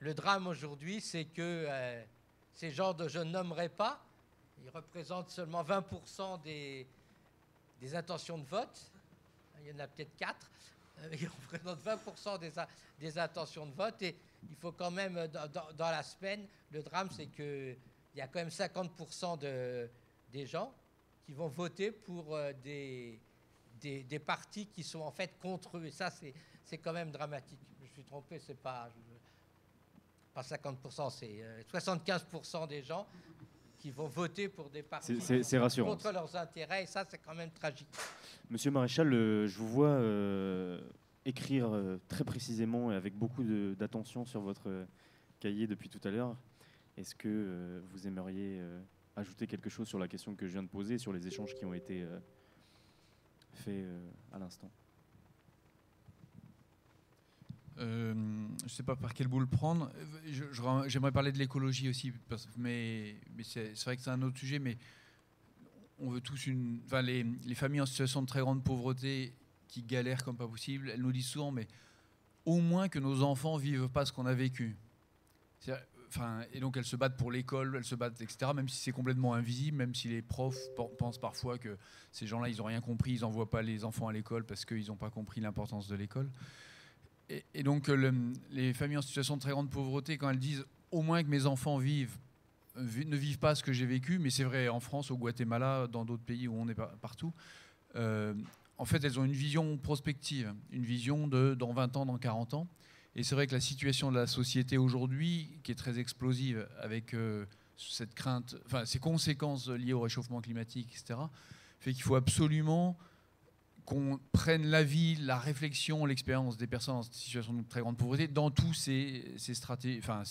le drame aujourd'hui, c'est que ces gens je ne nommerai pas, ils représentent seulement 20% des intentions de vote. Il y en a peut-être 4. Ils représentent 20% des intentions de vote. Et il faut quand même, dans la semaine, le drame, c'est qu'il y a quand même 50% des gens qui vont voter pour des partis qui sont en fait contre eux. Et ça, c'est quand même dramatique. Je suis trompé, c'est pas 50%, c'est 75% des gens qui vont voter pour des partis c'est rassurant, contre leurs intérêts, et ça, c'est quand même tragique. Monsieur Maréchal, je vous vois écrire très précisément et avec beaucoup d'attention sur votre cahier depuis tout à l'heure. Est-ce que vous aimeriez ajouter quelque chose sur la question que je viens de poser, sur les échanges qui ont été faits à l'instant? Je ne sais pas par quel bout le prendre. J'aimerais parler de l'écologie aussi, mais c'est vrai que c'est un autre sujet. Mais on veut tous les familles en situation de très grande pauvreté qui galèrent comme pas possible, elles nous disent souvent, mais au moins que nos enfants vivent pas ce qu'on a vécu. Et donc elles se battent pour l'école, elles se battent, etc. Même si c'est complètement invisible, même si les profs pensent parfois que ces gens-là, ils n'ont rien compris, ils n'envoient pas les enfants à l'école parce qu'ils n'ont pas compris l'importance de l'école. Et donc, les familles en situation de très grande pauvreté, quand elles disent au moins que mes enfants ne vivent pas ce que j'ai vécu, mais c'est vrai en France, au Guatemala, dans d'autres pays où on est partout, en fait, elles ont une vision prospective, une vision de dans 20 ans, dans 40 ans. Et c'est vrai que la situation de la société aujourd'hui, qui est très explosive, avec cette crainte, enfin, ces conséquences liées au réchauffement climatique, etc., fait qu'il faut absolument qu'on prenne l'avis, la réflexion, l'expérience des personnes en situation de très grande pauvreté dans tous ces stratégies, enfin,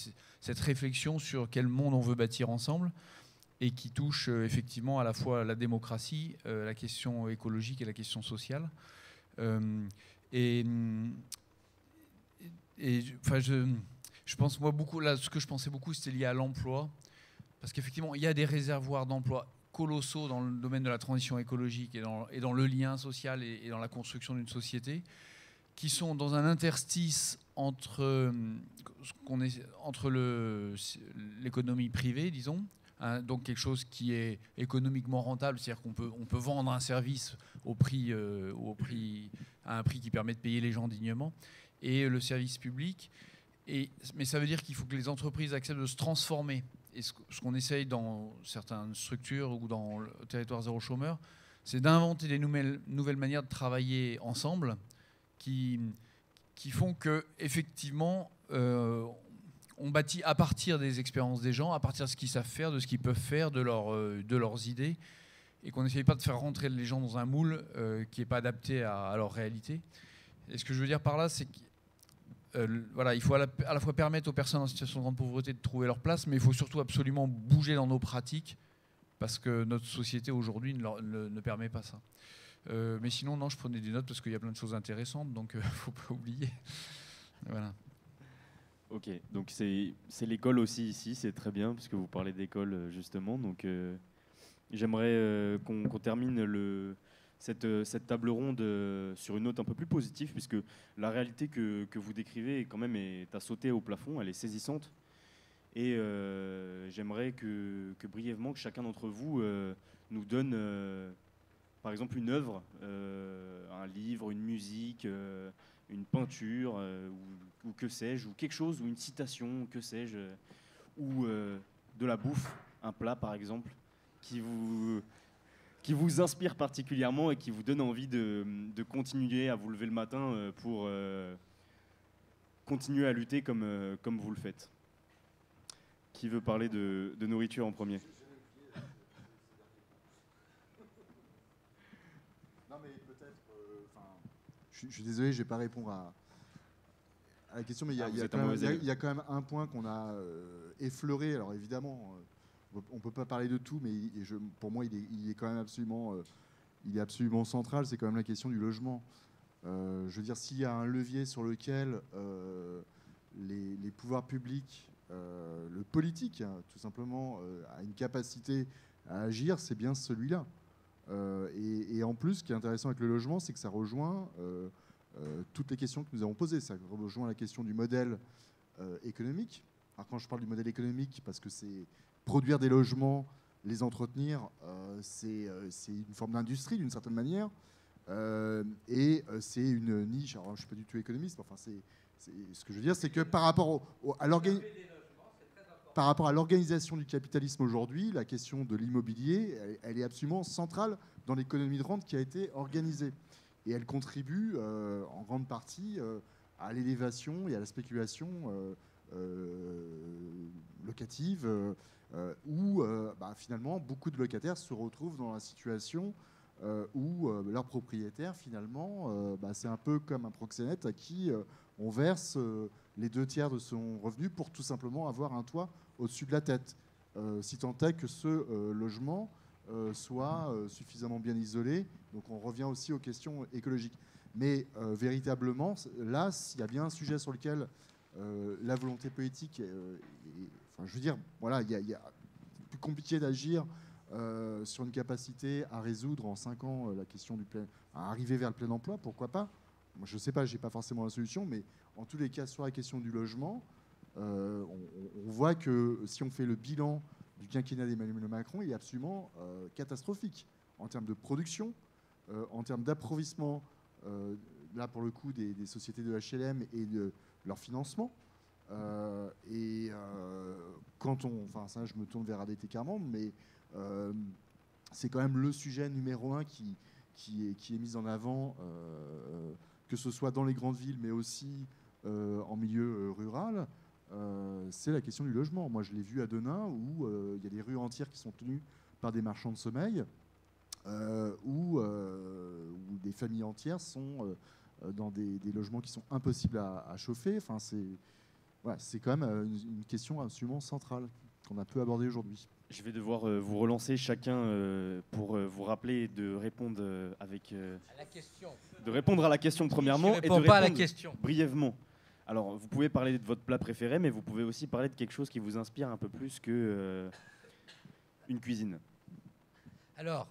cette réflexion sur quel monde on veut bâtir ensemble, et qui touche effectivement à la fois la démocratie, la question écologique et la question sociale. Enfin, je pense, moi, beaucoup, là, ce que je pensais beaucoup, c'était lié à l'emploi, parce qu'effectivement, il y a des réservoirs d'emploi colossaux dans le domaine de la transition écologique et dans le lien social et dans la construction d'une société, qui sont dans un interstice entre l'économie privée, disons, hein, donc quelque chose qui est économiquement rentable, c'est-à-dire qu'on peut vendre un service à un prix qui permet de payer les gens dignement, et le service public. Mais ça veut dire qu'il faut que les entreprises acceptent de se transformer. Et ce qu'on essaye dans certaines structures ou dans le territoire zéro chômeur, c'est d'inventer des nouvelles manières de travailler ensemble qui font que effectivement on bâtit à partir des expériences des gens, à partir de ce qu'ils savent faire, de ce qu'ils peuvent faire, de leurs idées, et qu'on n'essaye pas de faire rentrer les gens dans un moule qui n'est pas adapté à leur réalité. Et ce que je veux dire par là, c'est que voilà, il faut à la fois permettre aux personnes en situation de grande pauvreté de trouver leur place, mais il faut surtout absolument bouger dans nos pratiques, parce que notre société aujourd'hui ne permet pas ça. Mais sinon, non, je prenais des notes parce qu'il y a plein de choses intéressantes, donc il ne faut pas oublier. Voilà. Ok, donc c'est l'école aussi ici, c'est très bien, puisque vous parlez d'école justement. Donc j'aimerais qu'on termine cette table ronde sur une note un peu plus positive, puisque la réalité que vous décrivez quand même est à sauter au plafond, elle est saisissante. Et j'aimerais que brièvement, que chacun d'entre vous nous donne, par exemple, une œuvre, un livre, une musique, une peinture, ou que sais-je, ou quelque chose, ou une citation, que sais-je, ou de la bouffe, un plat par exemple, qui vous inspire particulièrement et qui vous donne envie de continuer à vous lever le matin pour continuer à lutter comme vous le faites. Qui veut parler de nourriture en premier ? Non, mais peut-être. Je suis désolé, je ne vais pas répondre à la question, mais il y a quand même un point qu'on a effleuré. Alors évidemment, on ne peut pas parler de tout, mais pour moi, il est quand même absolument central. C'est quand même la question du logement. Je veux dire, s'il y a un levier sur lequel les pouvoirs publics, le politique, hein, tout simplement, a une capacité à agir, c'est bien celui-là. Et en plus, ce qui est intéressant avec le logement, c'est que ça rejoint toutes les questions que nous avons posées. Ça rejoint la question du modèle économique. Alors quand je parle du modèle économique, parce que c'est produire des logements, les entretenir, c'est une forme d'industrie d'une certaine manière. Et c'est une niche. Alors je ne suis pas du tout économiste, mais enfin, ce que je veux dire, c'est que par rapport à l'organisation du capitalisme aujourd'hui, la question de l'immobilier, elle est absolument centrale dans l'économie de rente qui a été organisée. Et elle contribue en grande partie à l'élévation et à la spéculation locative, où finalement beaucoup de locataires se retrouvent dans la situation où leur propriétaire, finalement, c'est un peu comme un proxénète à qui on verse les 2/3 de son revenu pour tout simplement avoir un toit au-dessus de la tête, si tant est que ce logement soit suffisamment bien isolé. Donc on revient aussi aux questions écologiques. Mais véritablement, là, s'il y a bien un sujet sur lequel la volonté politique, je veux dire, voilà, il y a plus compliqué d'agir sur une capacité à résoudre en 5 ans la question à arriver vers le plein emploi, pourquoi pas. Moi, je ne sais pas, je n'ai pas forcément la solution, mais en tous les cas, sur la question du logement, on voit que si on fait le bilan du quinquennat d'Emmanuel Macron, il est absolument catastrophique en termes de production, en termes d'approvvissement, là pour le coup des sociétés de HLM et de leur financement. Enfin ça je me tourne vers ADT Carmonde, mais c'est quand même le sujet numéro 1 qui est mis en avant, que ce soit dans les grandes villes, mais aussi en milieu rural, c'est la question du logement. Moi, je l'ai vu à Denain, où il y a des rues entières qui sont tenues par des marchands de sommeil, où des familles entières sont dans des logements qui sont impossibles à chauffer. Enfin, c'est quand même une question absolument centrale qu'on a peu abordée aujourd'hui. Je vais devoir vous relancer chacun pour vous rappeler de répondre À la question. de répondre à la question premièrement Je et de réponds pas à la répondre question. brièvement. Alors, vous pouvez parler de votre plat préféré, mais vous pouvez aussi parler de quelque chose qui vous inspire un peu plus que une cuisine. Alors,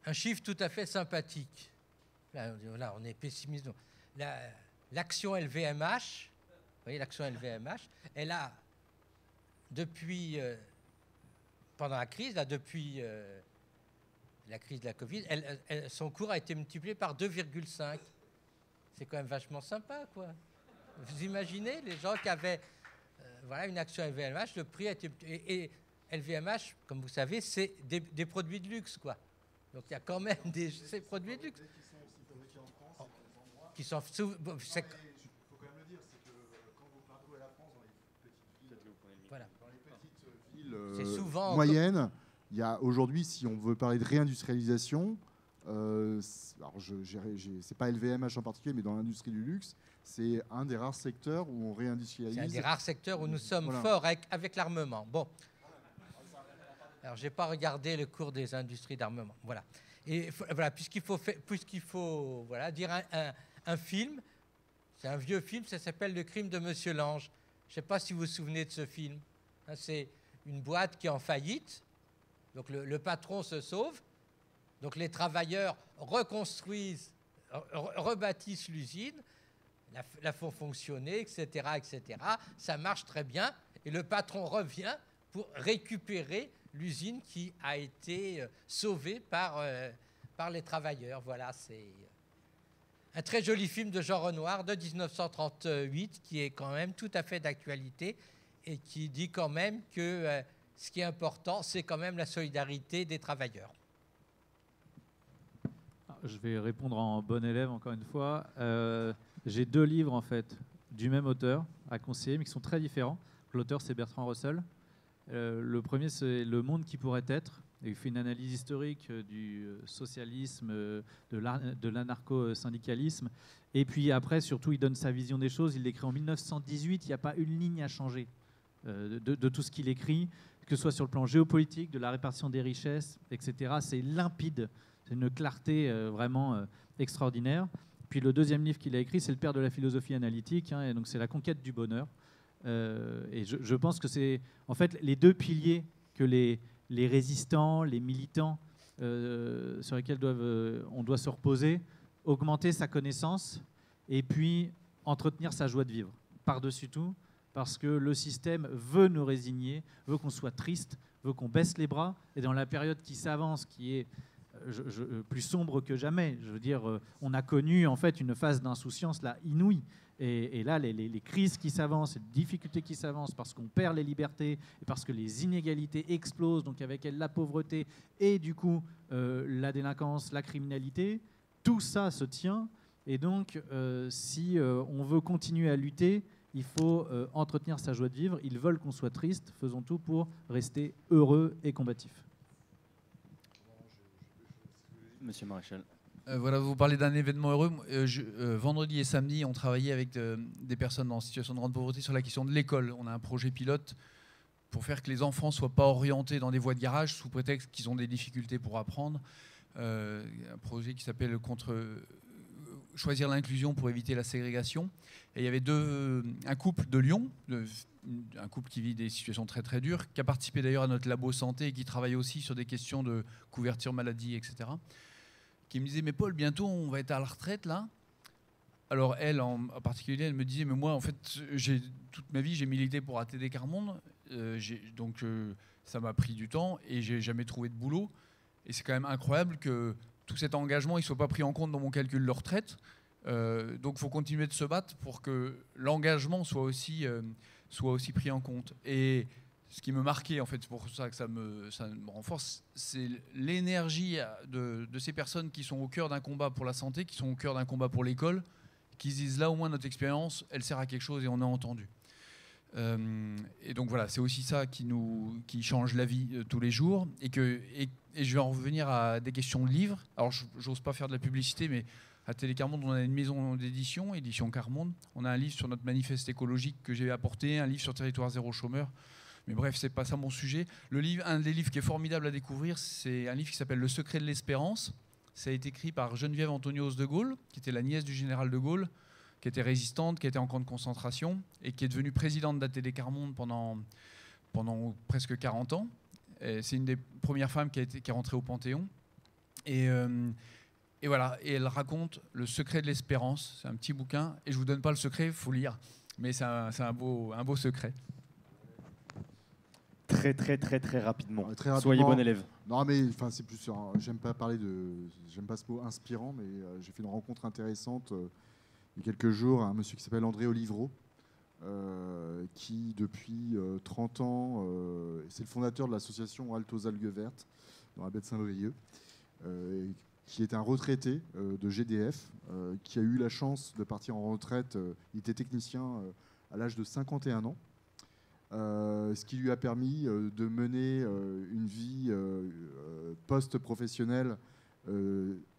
un chiffre tout à fait sympathique. Là, on est pessimiste. L'action LVMH, vous voyez, l'action LVMH, elle a, depuis, pendant la crise, là, depuis la crise de la Covid, son cours a été multiplié par 2,5. C'est quand même vachement sympa, quoi. Vous imaginez, les gens qui avaient une action LVMH, le prix a été... Et LVMH, comme vous savez, c'est des produits de luxe, quoi. Donc il y a quand même ces produits de luxe. Qui sont... Il faut quand même le dire, c'est que quand vous parcourez la France dans les petites villes souvent moyennes, il y a aujourd'hui, si on veut parler de réindustrialisation, c'est pas LVMH en particulier, mais dans l'industrie du luxe, c'est un des rares secteurs où on réindustrialise. C'est un des rares secteurs où nous sommes forts avec l'armement. Bon. Alors, je n'ai pas regardé le cours des industries d'armement. Voilà. Et voilà, puisqu'il faut dire un film, c'est un vieux film, ça s'appelle Le crime de Monsieur Lange. Je ne sais pas si vous vous souvenez de ce film. C'est une boîte qui est en faillite. Donc, le patron se sauve. Donc, les travailleurs reconstruisent, rebâtissent l'usine, la font fonctionner, etc., etc. Ça marche très bien. Et le patron revient pour récupérer l'usine qui a été sauvée par les travailleurs. Voilà, c'est un très joli film de Jean Renoir de 1938 qui est quand même tout à fait d'actualité et qui dit quand même que ce qui est important, c'est quand même la solidarité des travailleurs. Je vais répondre en bon élève encore une fois. J'ai 2 livres en fait du même auteur à conseiller, mais qui sont très différents. L'auteur, c'est Bertrand Russell. Le premier, c'est Le monde qui pourrait être. Il fait une analyse historique du socialisme, de l'anarcho-syndicalisme. Et puis après, surtout, il donne sa vision des choses. Il l'écrit en 1918. Il n'y a pas une ligne à changer de tout ce qu'il écrit, que ce soit sur le plan géopolitique, de la répartition des richesses, etc. C'est limpide. C'est une clarté vraiment extraordinaire. Puis le deuxième livre qu'il a écrit, c'est Le père de la philosophie analytique. Et donc c'est La conquête du bonheur. Et je pense que c'est en fait les 2 piliers que les résistants, les militants sur lesquels on doit se reposer, augmenter sa connaissance et puis entretenir sa joie de vivre par-dessus tout, parce que le système veut nous résigner, veut qu'on soit triste, veut qu'on baisse les bras. Et dans la période qui s'avance, qui est plus sombre que jamais, je veux dire, on a connu en fait une phase d'insouciance là inouïe. Et là, les crises qui s'avancent, les difficultés qui s'avancent parce qu'on perd les libertés et parce que les inégalités explosent, donc avec elles la pauvreté et du coup la délinquance, la criminalité, tout ça se tient. Et donc, si on veut continuer à lutter, il faut entretenir sa joie de vivre. Ils veulent qu'on soit triste, faisons tout pour rester heureux et combatif. Monsieur Maréchal. Voilà, vous parlez d'un événement heureux. Vendredi et samedi, on travaillait avec des personnes en situation de grande pauvreté sur la question de l'école. On a un projet pilote pour faire que les enfants ne soient pas orientés dans des voies de garage sous prétexte qu'ils ont des difficultés pour apprendre. Un projet qui s'appelle Choisir l'inclusion pour éviter la ségrégation. Et il y avait un couple de Lyon, un couple qui vit des situations très très dures, qui a participé d'ailleurs à notre labo santé et qui travaille aussi sur des questions de couverture maladie, etc., qui me disait, mais Paul, bientôt on va être à la retraite là. Alors elle en particulier, elle me disait, mais moi en fait, toute ma vie j'ai milité pour ATD Quart Monde, donc ça m'a pris du temps et j'ai jamais trouvé de boulot. Et c'est quand même incroyable que tout cet engagement il soit pas pris en compte dans mon calcul de retraite. Donc il faut continuer de se battre pour que l'engagement soit aussi pris en compte. Et ce qui me marquait, en fait, c'est pour ça que ça me renforce, c'est l'énergie de ces personnes qui sont au cœur d'un combat pour la santé, qui sont au cœur d'un combat pour l'école, qui se disent là au moins notre expérience, elle sert à quelque chose et on a entendu. Et donc voilà, c'est aussi ça qui change la vie tous les jours. Et je vais en revenir à des questions de livres. Alors j'ose pas faire de la publicité, mais à Télécarmonde, on a une maison d'édition, Édition Carmonde. On a un livre sur notre manifeste écologique que j'ai apporté, un livre sur Territoire zéro chômeur. Mais bref, c'est pas ça mon sujet. Un des livres qui est formidable à découvrir, c'est un livre qui s'appelle Le secret de l'espérance. Ça a été écrit par Geneviève Antonios de Gaulle, qui était la nièce du général de Gaulle, qui était résistante, qui était en camp de concentration et qui est devenue présidente d'ATD Carmonde pendant presque 40 ans. C'est une des premières femmes qui est rentrée au Panthéon. Et voilà, et elle raconte Le secret de l'espérance. C'est un petit bouquin, et je ne vous donne pas le secret, il faut lire. Mais c'est un beau secret. Très rapidement. Très rapidement. Soyez bon élève. Non, mais c'est plus. J'aime pas ce mot inspirant, mais j'ai fait une rencontre intéressante il y a quelques jours, un monsieur qui s'appelle André Olivreau, qui depuis 30 ans, c'est le fondateur de l'association Halte aux algues vertes dans la baie de Saint-Brieuc, qui est un retraité de GDF, qui a eu la chance de partir en retraite. Il était technicien à l'âge de 51 ans. Ce qui lui a permis de mener une vie post-professionnelle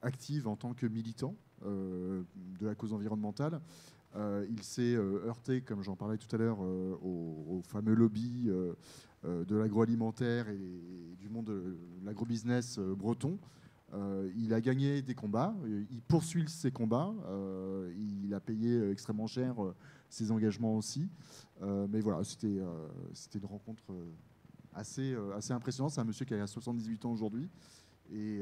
active en tant que militant de la cause environnementale. Il s'est heurté, comme j'en parlais tout à l'heure, au fameux lobby de l'agroalimentaire et du monde de l'agrobusiness breton. Il a gagné des combats, il poursuit ses combats, il a payé extrêmement cher ses engagements aussi. Mais voilà, c'était une rencontre assez impressionnante. C'est un monsieur qui a 78 ans aujourd'hui et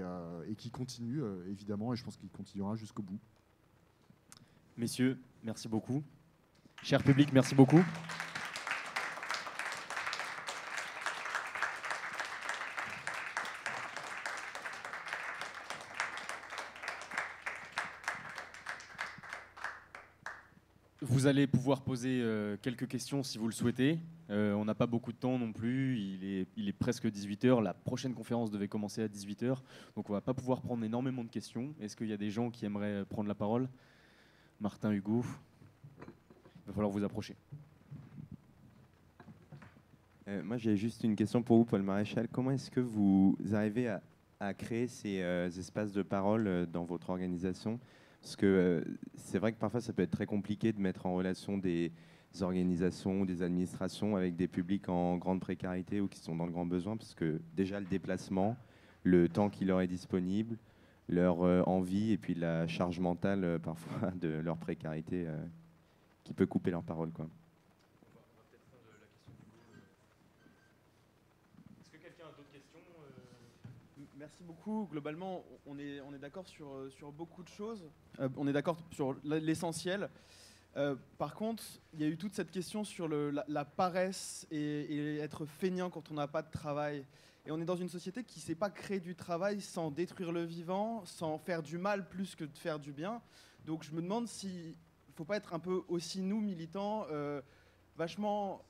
qui continue, évidemment, et je pense qu'il continuera jusqu'au bout. Messieurs, merci beaucoup. Cher public, merci beaucoup. Vous allez pouvoir poser quelques questions si vous le souhaitez. On n'a pas beaucoup de temps non plus. Il est presque 18h. La prochaine conférence devait commencer à 18h. Donc on ne va pas pouvoir prendre énormément de questions. Est-ce qu'il y a des gens qui aimeraient prendre la parole ? Martin, Hugo, il va falloir vous approcher. Moi, j'ai juste une question pour vous, Paul Maréchal. Comment est-ce que vous arrivez à créer ces espaces de parole dans votre organisation ? Parce que c'est vrai que parfois, ça peut être très compliqué de mettre en relation des organisations ou des administrations avec des publics en grande précarité ou qui sont dans le grand besoin, parce que déjà, le déplacement, le temps qui leur est disponible, leur envie et puis la charge mentale parfois de leur précarité qui peut couper leur parole, quoi. Est-ce que quelqu'un a d'autres questions ? Merci beaucoup. Globalement, on est d'accord sur beaucoup de choses. On est d'accord sur l'essentiel. Par contre, il y a eu toute cette question sur la paresse et être feignant quand on n'a pas de travail. Et on est dans une société qui ne sait pas créer du travail sans détruire le vivant, sans faire du mal plus que de faire du bien. Donc je me demande s'il ne faut pas être un peu aussi, nous, militants, vachement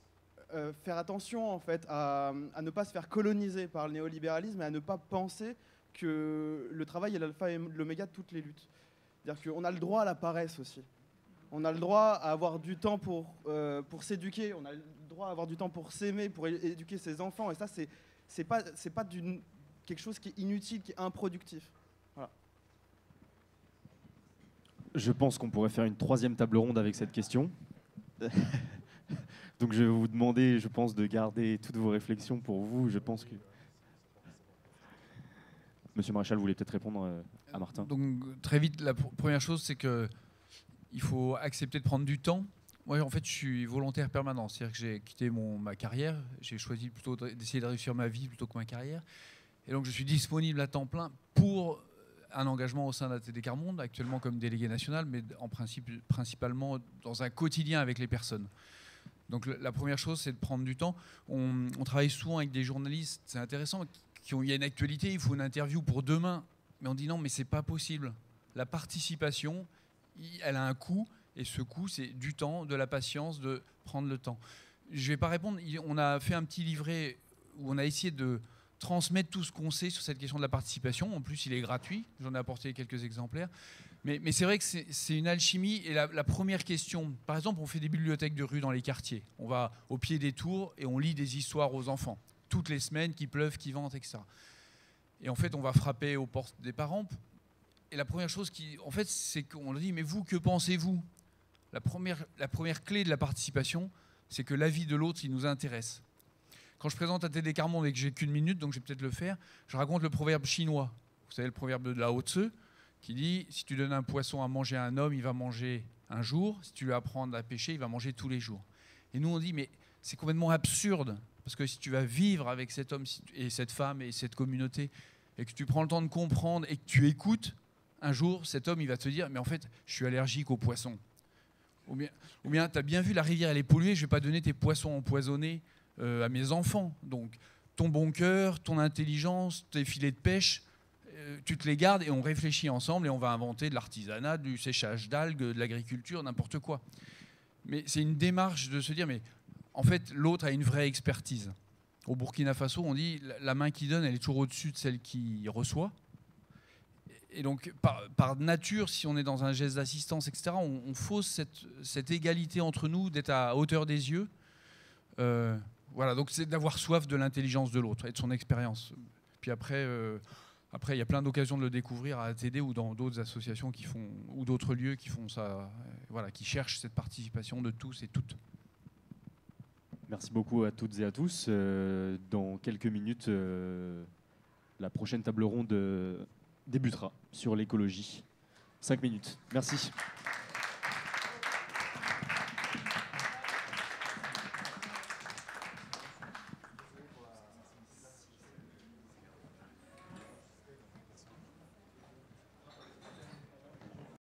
faire attention en fait, à ne pas se faire coloniser par le néolibéralisme et à ne pas penser que le travail est l'alpha et l'oméga de toutes les luttes. C'est-à-dire qu'on a le droit à la paresse aussi. On a le droit à avoir du temps pour s'éduquer, on a le droit à avoir du temps pour s'aimer, pour éduquer ses enfants. Et ça, c'est pas quelque chose qui est inutile, qui est improductif. Voilà. Je pense qu'on pourrait faire une troisième table ronde avec cette question. Donc je vais vous demander, je pense, de garder toutes vos réflexions pour vous. Je pense que... Monsieur Maréchal, vous voulez peut-être répondre à Martin. Donc très vite, la première chose, c'est qu'il faut accepter de prendre du temps. Moi, en fait, je suis volontaire permanent. C'est-à-dire que j'ai quitté ma carrière. J'ai choisi plutôt d'essayer de réussir ma vie plutôt que ma carrière. Et donc, je suis disponible à temps plein pour un engagement au sein d'ATD Carmonde, actuellement comme délégué national, mais en principe, principalement dans un quotidien avec les personnes. Donc, la première chose, c'est de prendre du temps. On travaille souvent avec des journalistes, c'est intéressant, il y a une actualité, il faut une interview pour demain. Mais on dit non, mais c'est pas possible. La participation, elle a un coût. Et ce coût, c'est du temps, de la patience, de prendre le temps. Je ne vais pas répondre. On a fait un petit livret où on a essayé de transmettre tout ce qu'on sait sur cette question de la participation. En plus, il est gratuit. J'en ai apporté quelques exemplaires. Mais c'est vrai que c'est une alchimie. Et la première question, par exemple, on fait des bibliothèques de rue dans les quartiers. On va au pied des tours et on lit des histoires aux enfants. Toutes les semaines, qu'il pleuve, qu'il vente, etc. Et en fait, on va frapper aux portes des parents. Et la première chose c'est qu'on leur dit, mais vous, que pensez-vous ? La première clé de la participation, c'est que l'avis de l'autre, il nous intéresse. Quand je présente à TD Carmonde et que j'ai qu'1 minute, donc je vais peut-être le faire, je raconte le proverbe chinois. Vous savez, le proverbe de Lao Tzu, qui dit « Si tu donnes un poisson à manger à un homme, il va manger un jour. Si tu lui apprends à pêcher, il va manger tous les jours. » Et nous, on dit « Mais c'est complètement absurde. Parce que si tu vas vivre avec cet homme et cette femme et cette communauté, et que tu prends le temps de comprendre et que tu écoutes, un jour, cet homme, il va te dire « Mais en fait, je suis allergique aux poissons. » Ou bien tu as bien vu, la rivière, elle est polluée, je ne vais pas donner tes poissons empoisonnés à mes enfants. Donc, ton bon cœur, ton intelligence, tes filets de pêche, tu te les gardes et on réfléchit ensemble et on va inventer de l'artisanat, du séchage d'algues, de l'agriculture, n'importe quoi. Mais c'est une démarche de se dire, mais en fait, l'autre a une vraie expertise. Au Burkina Faso, on dit, la main qui donne, elle est toujours au-dessus de celle qui reçoit. Et donc, par nature, si on est dans un geste d'assistance, etc., on fausse cette égalité entre nous, d'être à hauteur des yeux. Voilà, donc c'est d'avoir soif de l'intelligence de l'autre et de son expérience. Puis après, il y a plein d'occasions de le découvrir à ATD ou dans d'autres associations qui font, ou d'autres lieux qui font ça, voilà, qui cherchent cette participation de tous et toutes. Merci beaucoup à toutes et à tous. Dans quelques minutes, la prochaine table ronde débutera sur l'écologie. 5 minutes. Merci.